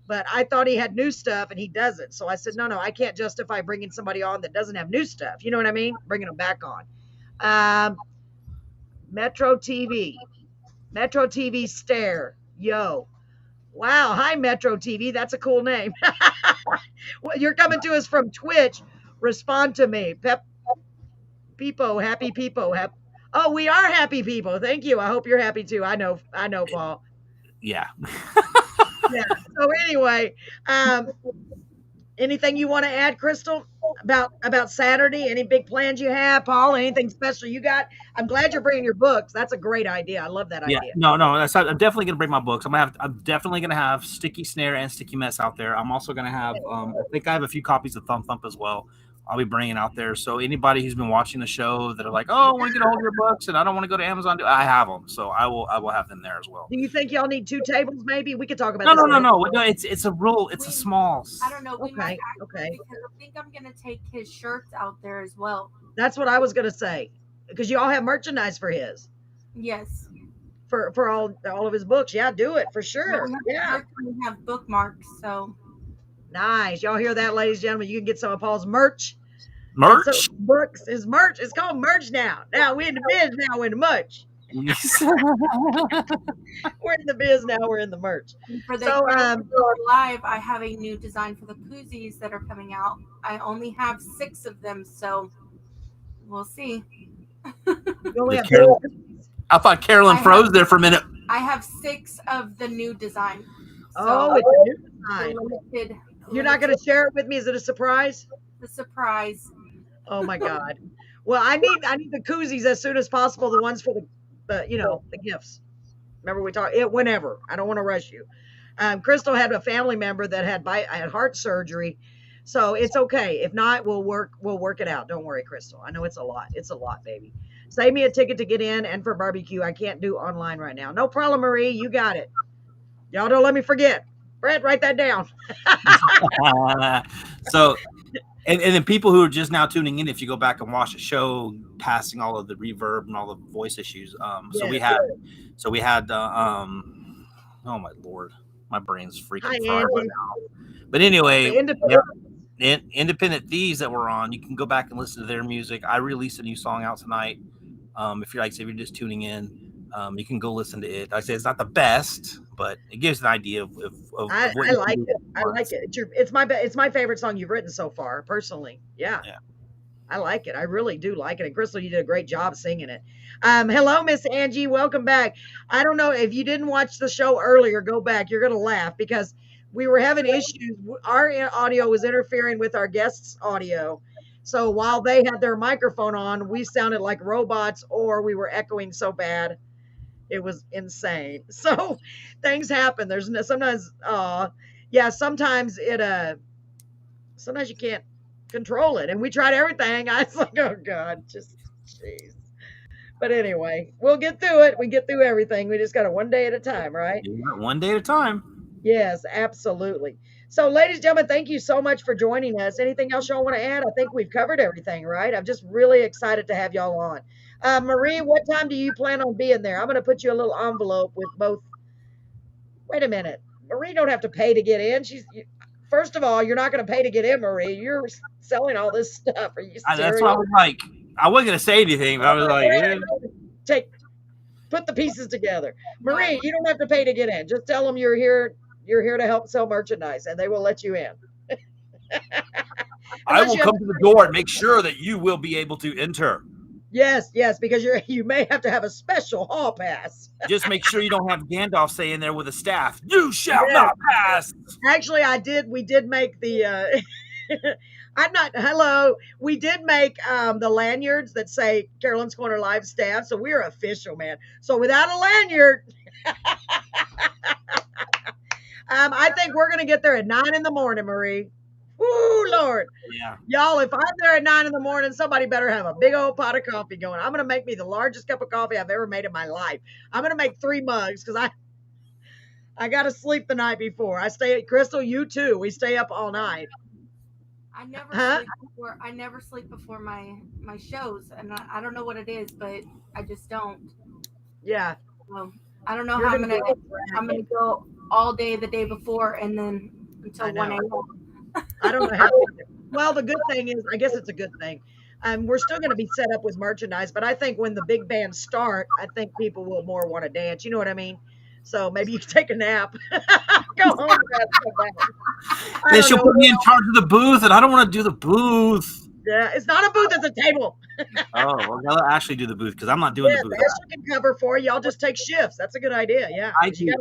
But I thought he had new stuff and he doesn't. So I said, no, I can't justify bringing somebody on that doesn't have new stuff. You know what I mean? Bringing them back on. Metro TV Stare. Yo. Wow. Hi, Metro TV. That's a cool name. Well, you're coming to us from Twitch. Respond to me. People, happy people. Oh, we are happy people. Thank you. I hope you're happy too. I know, Paul. Yeah. Yeah. So anyway, Anything you want to add, Crystal, about Saturday? Any big plans you have, Paul? Anything special you got? I'm glad you're bringing your books. That's a great idea. I love that Yeah, idea. no, I'm definitely gonna bring my books. I'm definitely gonna have Sticky Snare and Sticky Mess out there. I'm also gonna have, I think I have a few copies of Thump Thump as well. I'll be bringing out there. So anybody who's been watching the show that are like, oh, I want to get a hold of your books and I don't want to go to Amazon, I have them. So I will have them there as well. Do you think y'all need 2 tables? Maybe we could talk about No, this. no. It's a rule. It's a small. I don't know. We might Okay. because I think I'm gonna take his shirts out there as well. That's what I was gonna say, because you all have merchandise for his. Yes. For all of his books. Yeah, do it for sure. Yeah. We have bookmarks, so Nice. Y'all hear that, ladies and gentlemen? You can get some of Paul's merch. Merch? So, books is merch. It's called merch now. Now we're in the biz. Now we're in the merch. We're in the biz now. We're in the merch. For the So, live, I have a new design for the koozies that are coming out. I only have 6 of them, so we'll see. you only have I thought Carolyn froze there for a minute. I have 6 of the new design. Oh, it's a new design. Limited. You're not going to share it with me? Is it a surprise? The surprise. Oh my God. Well, I need the koozies as soon as possible. The ones for the gifts. Remember we talked it whenever. I don't want to rush you. Crystal had a family member that had heart surgery, so it's okay. If not, we'll work it out. Don't worry, Crystal. I know it's a lot. It's a lot, baby. Save me a ticket to get in and for barbecue. I can't do online right now. No problem, Marie. You got it. Y'all don't let me forget. Brett, write that down. So, and then people who are just now tuning in, if you go back and watch the show, passing all of the reverb and all the voice issues. So we had, oh my Lord, my brain's freaking fried right now. But anyway, Independent Thieves that we're on, you can go back and listen to their music. I released a new song out tonight. If you're just tuning in, you can go listen to it. Like I say it's not the best, but it gives an idea of I like it. I like it. It's my favorite song you've written so far, personally. Yeah. I like it. I really do like it. And Crystal, you did a great job singing it. Hello, Miss Angie. Welcome back. I don't know if you didn't watch the show earlier, go back. You're going to laugh because we were having issues. Our audio was interfering with our guests' audio. So while they had their microphone on, we sounded like robots or we were echoing so bad. It was insane. So things happen. There's sometimes sometimes you can't control it. And we tried everything. I was like, oh God, just jeez. But anyway, we'll get through it. We get through everything. We just got it one day at a time, right? One day at a time. Yes, absolutely. So, ladies and gentlemen, thank you so much for joining us. Anything else y'all want to add? I think we've covered everything, right? I'm just really excited to have y'all on. Marie, what time do you plan on being there? I'm going to put you a little envelope with both. Wait a minute. Marie don't have to pay to get in. First of all, you're not going to pay to get in, Marie. You're selling all this stuff. Are you serious? That's what I was like. I wasn't going to say anything, but I was like, put the pieces together. Marie, you don't have to pay to get in. Just tell them you're here to help sell merchandise, and they will let you in. I will come to the door and make sure that you will be able to enter. Yes, because you may have to have a special hall pass. Just make sure you don't have Gandalf saying there with a staff, "You shall not pass." Actually, we did make the we did make the lanyards that say Carolyn's Corner Live staff, so we're official, man. So without a lanyard, I think we're gonna get there at 9 a.m, Marie. Woo, Lord. Yeah. Y'all, if I'm there at 9 a.m, somebody better have a big old pot of coffee going. I'm going to make me the largest cup of coffee I've ever made in my life. I'm going to make 3 mugs because I got to sleep the night before. Crystal, you too. We stay up all night. I never sleep before my shows, and I don't know what it is, but I just don't. Yeah. I don't know how I'm gonna go all day the day before and then until 1 a.m. I don't know how. Well, the good thing is, I guess it's a good thing. We're still going to be set up with merchandise, but I think when the big bands start, I think people will more want to dance. You know what I mean? So maybe you can take a nap. Go home. They should put me in charge of the booth, and I don't want to do the booth. Yeah, it's not a booth; it's a table. Oh, well, I'll actually do the booth because I'm not doing the booth. Ashley can cover for you. Y'all just take shifts. That's a good idea. Yeah, I do.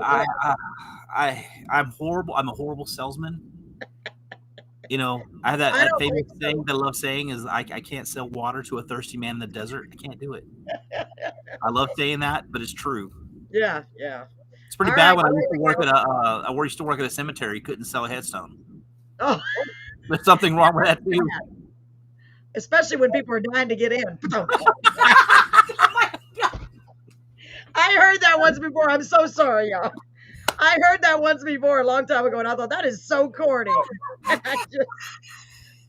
I'm horrible. I'm a horrible salesman. You know, I have I that don't famous think so. thing that I love saying is I can't sell water to a thirsty man in the desert. I can't do it. I love saying that, but it's true. Yeah, yeah. It's pretty All bad right, when I well, used there to we work go. at I used to work at a cemetery. Couldn't sell a headstone. Oh, There's something wrong with that too. especially when people are dying to get in. Oh my God. I heard that once before. I'm so sorry, y'all. I heard that once before a long time ago, and I thought that is so corny.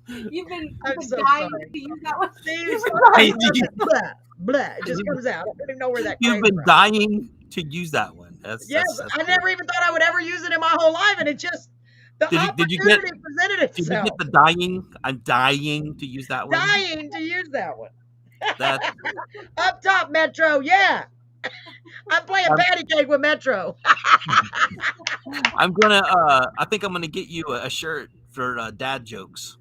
You've been I'm so dying sorry. to use that one. See, dying to use- blah, blah. It just comes out. I don't even know where that You've came been from. dying to use that one. Yes, I never even thought I would ever use it in my whole life, and it just the Did you opportunity presented Did you itself. get the dying? I'm dying to use that one. Dying to use that one. That Up top, Metro. Yeah. I'm playing patty cake with Metro. I'm gonna. I think I'm gonna get you a shirt for dad jokes.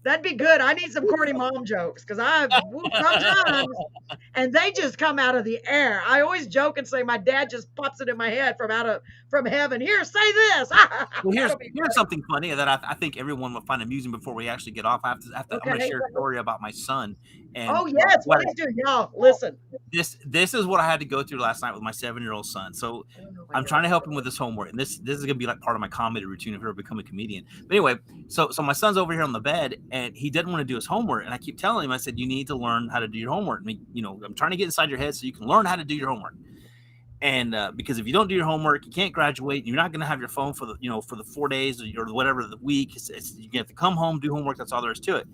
That'd be good. I need some corny mom jokes because sometimes, and they just come out of the air. I always joke and say my dad just pops it in my head from heaven. Here, say this. Well, here's something funny that I think everyone will find amusing before we actually get off. I'm going to share a story about my son. And Oh yes, please do, y'all. Listen. This is what I had to go through last night with my 7-year-old son. So I'm trying to help him with his homework, and this is gonna be like part of my comedy routine if I ever become a comedian. But anyway, so my son's over here on the bed, and he didn't want to do his homework, and I keep telling him, I said, you need to learn how to do your homework. I mean, you know, I'm trying to get inside your head so you can learn how to do your homework. And because if you don't do your homework, you can't graduate. You're not going to have your phone for the 4 days or whatever the week. You have to come home, do homework. That's all there is to it.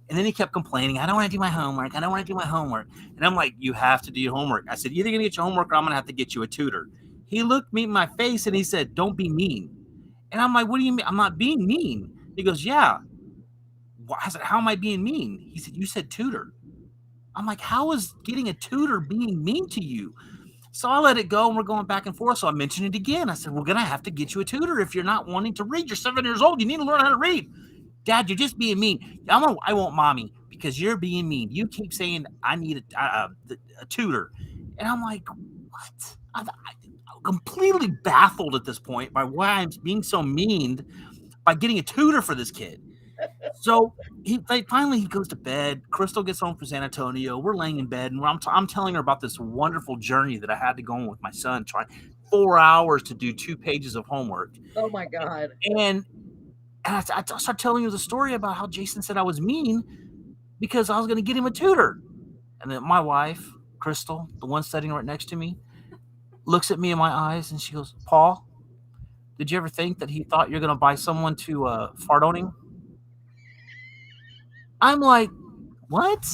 And then he kept complaining, I don't want to do my homework. I don't want to do my homework. And I'm like, you have to do your homework. I said, you're either going to get your homework or I'm going to have to get you a tutor. He looked me in my face and he said, don't be mean. And I'm like, what do you mean? I'm not being mean. He goes, yeah. I said, how am I being mean? He said, you said tutor. I'm like, how is getting a tutor being mean to you? So I let it go, and we're going back and forth. So I mentioned it again. I said, we're going to have to get you a tutor if you're not wanting to read. You're 7 years old. You need to learn how to read. Dad, you're just being mean. I want mommy because you're being mean. You keep saying I need a tutor. And I'm like, what? I'm completely baffled at this point by why I'm being so mean by getting a tutor for this kid. So finally he goes to bed. Crystal gets home from San Antonio. We're laying in bed, and I'm telling her about this wonderful journey that I had to go on with my son, trying 4 hours to do 2 pages of homework. Oh my God. And I started telling her the story about how Jason said I was mean because I was going to get him a tutor. And then my wife, Crystal, the one sitting right next to me, looks at me in my eyes and she goes, Paul, did you ever think that he thought you're going to buy someone to fart on him? I'm like, what?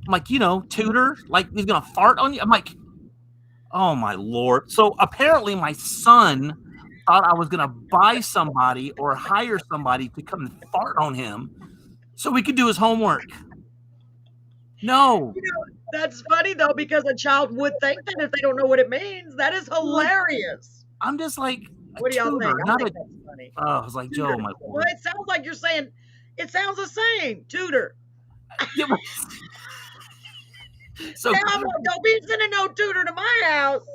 I'm like, tutor? Like he's going to fart on you? I'm like, oh my Lord. So apparently my son thought I was going to buy somebody or hire somebody to come and fart on him so we could do his homework. No. That's funny, though, because a child would think that if they don't know what it means. That is hilarious. I'm just like, what do y'all think? I think that's funny. Oh, I was like, Joe, my Well, it sounds like you're saying, it sounds the same, tutor. So don't be sending no tutor to my house.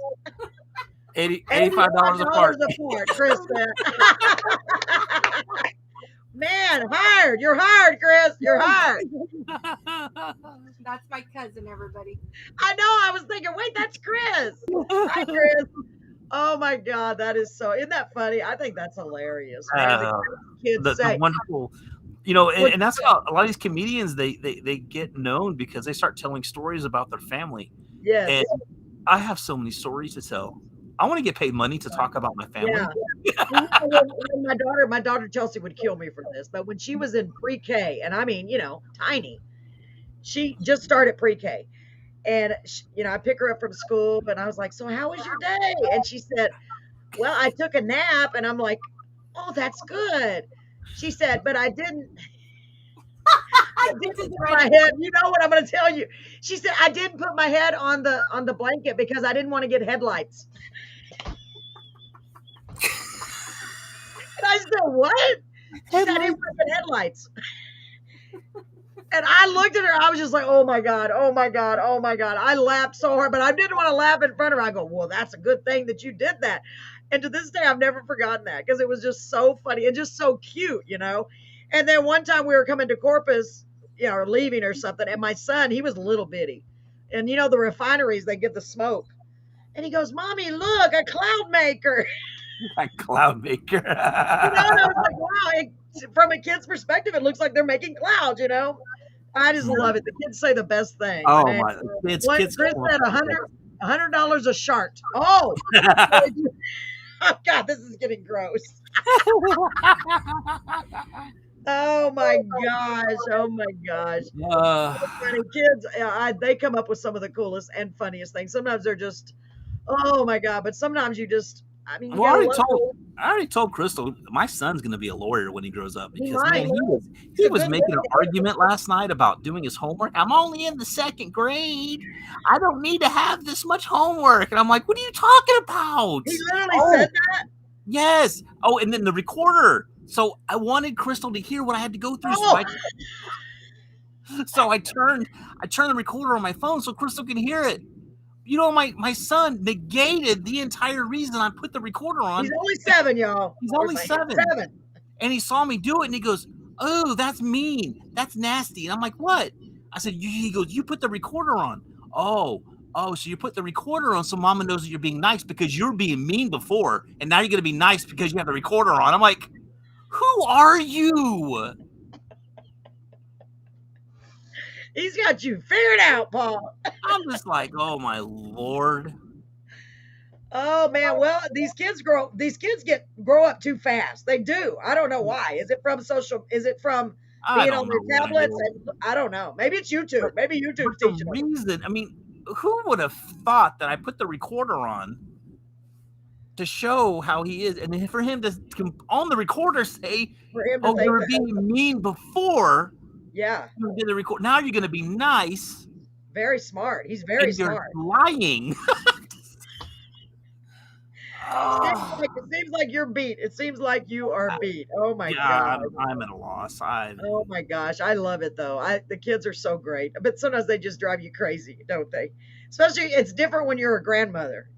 $85 a part. Chris. Man, hired. You're hired, Chris. You're hired. That's my cousin, everybody. I know. I was thinking, wait, that's Chris. Hi, Chris. Oh my God, that is so. Isn't that funny? I think that's hilarious. The wonderful. And that's how a lot of these comedians they get known because they start telling stories about their family. Yes. And I have so many stories to tell. I want to get paid money to talk about my family. My daughter Chelsea would kill me for this, but when she was in pre-K, and I mean, tiny, she just started pre-K, and I pick her up from school, and I was like, "So how was your day?" And she said, "Well, I took a nap," and I'm like, "Oh, that's good." She said, "But I didn't." I didn't put my head. You know what I'm going to tell you? She said, "I didn't put my head on the blanket because I didn't want to get headlights." And I said, "What?" She said, "I didn't want to get headlights." And I looked at her. I was just like, "Oh my God, oh my God, oh my God!" I laughed so hard, but I didn't want to laugh in front of her. I go, "Well, that's a good thing that you did that." And to this day, I've never forgotten that because it was just so funny and just so cute, And then one time we were coming to Corpus, or leaving or something, and my son, he was little bitty. And the refineries, they get the smoke. And he goes, Mommy, look, a cloud maker. A cloud maker. And I was like, wow, from a kid's perspective, it looks like they're making clouds, I just love it. The kids say the best thing. Oh, man. my. Kids Chris said $100 a shart. Oh. Oh, God, this is getting gross. Oh, my gosh. Oh, my gosh. Funny kids, they come up with some of the coolest and funniest things. Sometimes they're just, oh, my God. But sometimes you just, I already told Crystal my son's going to be a lawyer when he grows up because he was making an argument last night about doing his homework. I'm only in the 2nd grade. I don't need to have this much homework. And I'm like, what are you talking about? He literally said that? Yes. Oh, and then the recorder. So I wanted Crystal to hear what I had to go through. So I turned the recorder on my phone so Crystal can hear it. My son negated the entire reason I put the recorder on. He's only 7, y'all. He's only 7. And he saw me do it, and he goes, oh, that's mean. That's nasty. And I'm like, what? I said, he goes, you put the recorder on. Oh, so you put the recorder on so Mama knows that you're being nice because you're being mean before, and now you're going to be nice because you have the recorder on. I'm like, who are you? He's got you figured out, Paul. I'm just like, oh my Lord. Oh man, well, these kids grow up too fast. They do. I don't know why. Is it from being on their tablets? I don't know. Maybe it's YouTube. Maybe YouTube's teaching them. Reason, I mean, who would have thought that I put the recorder on to show how he is, and then for him to on the recorder say, "Oh, you were being mean before." Yeah. You did the record. Now you're going to be nice. Very smart. He's very smart. You're lying. It seems like you're beat. It seems like you are beat. Oh my God. I'm at a loss. Oh my gosh. I love it though. The kids are so great, but sometimes they just drive you crazy, don't they? Especially it's different when you're a grandmother,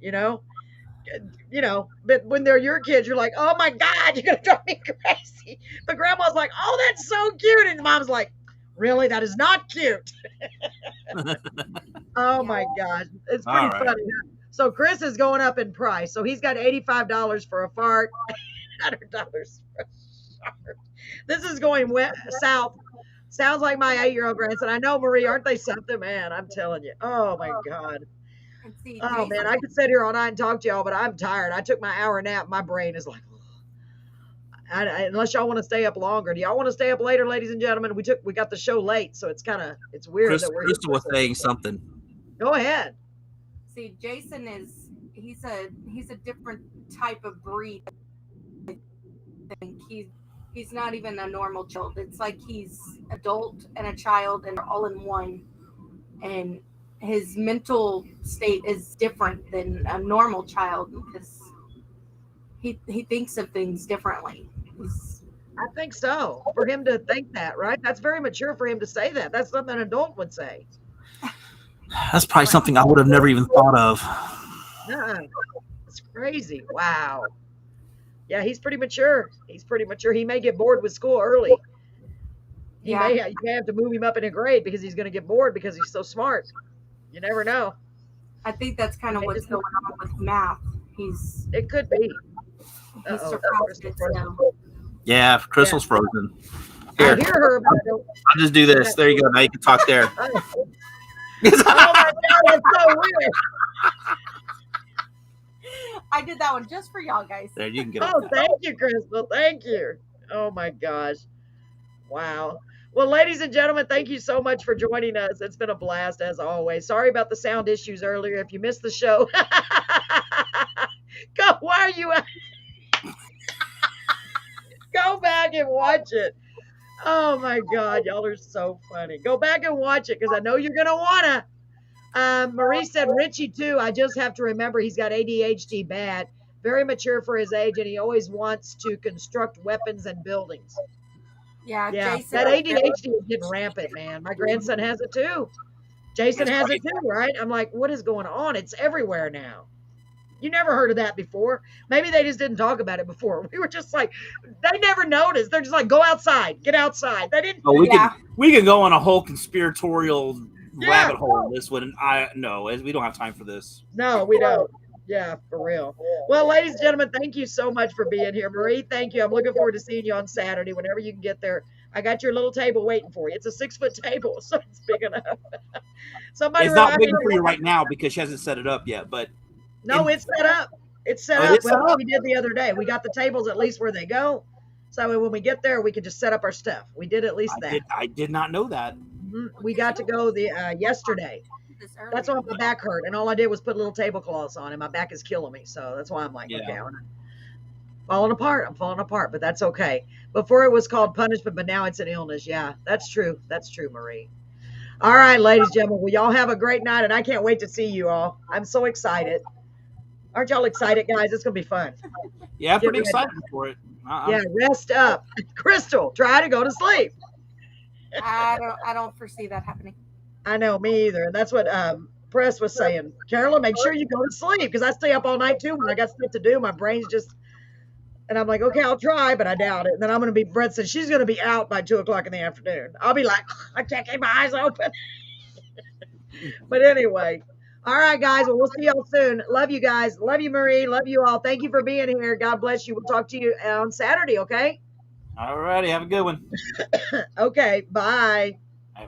but when they're your kids, you're like, oh my God, you're going to drive me crazy. But grandma's like, oh, that's so cute. And the mom's like, really? That is not cute. Oh my gosh. It's pretty funny. So Chris is going up in price. So he's got $85 for a fart, $100 for a shart. This is going south. Sounds like my 8-year-old grandson. I know, Marie, aren't they something? Man, I'm telling you. Oh my God. Oh man, I could sit here all night and talk to y'all, but I'm tired. I took my hour nap. My brain is like, unless y'all want to stay up longer. Do y'all want to stay up later, ladies and gentlemen? We got the show late, so it's weird. Crystal was saying something. Go ahead. See, Jason he's a different type of breed. I think he's not even a normal child. It's like he's adult and a child and all in one. And his mental state is different than a normal child because he thinks of things differently. I think so. For him to think that, right? That's very mature for him to say that. That's something an adult would say. That's probably something I would have never even thought of. It's crazy. Wow. Yeah, he's pretty mature. He may get bored with school early. You may have to move him up in a grade because he's going to get bored because he's so smart. You never know. I think that's kind of what's going on with math. It could be. He's surprised it now. Yeah, Crystal's frozen. Here. I hear her about it. I'll just do this. There you go. Now you can talk there. Oh my God, that's so weird. I did that one just for y'all guys. There, you can get it. Thank you, Crystal. Thank you. Oh my gosh. Wow. Well, ladies and gentlemen, thank you so much for joining us. It's been a blast as always. Sorry about the sound issues earlier. If you missed the show, why are you go back and watch it. Oh my God, y'all are so funny. Go back and watch it because I know you're gonna wanna. Marie said Richie too. I just have to remember he's got ADHD bad, very mature for his age, and he always wants to construct weapons and buildings. Yeah, Jason, that ADHD is getting rampant, man. My grandson has it too. Jason has it too, right? I'm like, what is going on? It's everywhere now. You never heard of that before. Maybe they just didn't talk about it before. We were just like, they never noticed. They're just like, go outside, get outside. They didn't. Oh, we could go on a whole conspiratorial rabbit hole on this one, and we don't have time for this. No, we don't. Yeah, for real. Well, ladies and gentlemen, thank you so much for being here. Marie, thank you. I'm looking forward to seeing you on Saturday whenever you can get there. I got your little table waiting for you. It's a 6-foot table, so it's big enough. Somebody It's not big for you right now because she hasn't set it up yet, but no, it's set up. It's set up. Well, we did the other day. We got the tables at least where they go. So when we get there, we can just set up our stuff. We did at least that. I did not know that. We got to go yesterday. That's why my back hurt, and all I did was put little tablecloths on, and my back is killing me. So that's why I'm like, okay, I'm falling apart. I'm falling apart, but that's okay. Before it was called punishment, but now it's an illness. Yeah, that's true. That's true, Marie. All right, ladies and gentlemen, well, y'all have a great night, and I can't wait to see you all. I'm so excited. Aren't y'all excited, guys? It's going to be fun. Yeah, I'm pretty excited for it. Yeah, rest up. Crystal, try to go to sleep. I don't foresee that happening. I know, me either. And that's what Press was saying. Carolyn, make sure you go to sleep because I stay up all night too when I got stuff to do. My brain's just, and I'm like, okay, I'll try, but I doubt it. And then I'm going to be, Brett said she's going to be out by 2:00 in the afternoon. I'll be like, I can't keep my eyes open. But anyway. All right, guys. Well, we'll see y'all soon. Love you guys. Love you, Marie. Love you all. Thank you for being here. God bless you. We'll talk to you on Saturday, okay? All righty. Have a good one. Okay. Bye. Bye.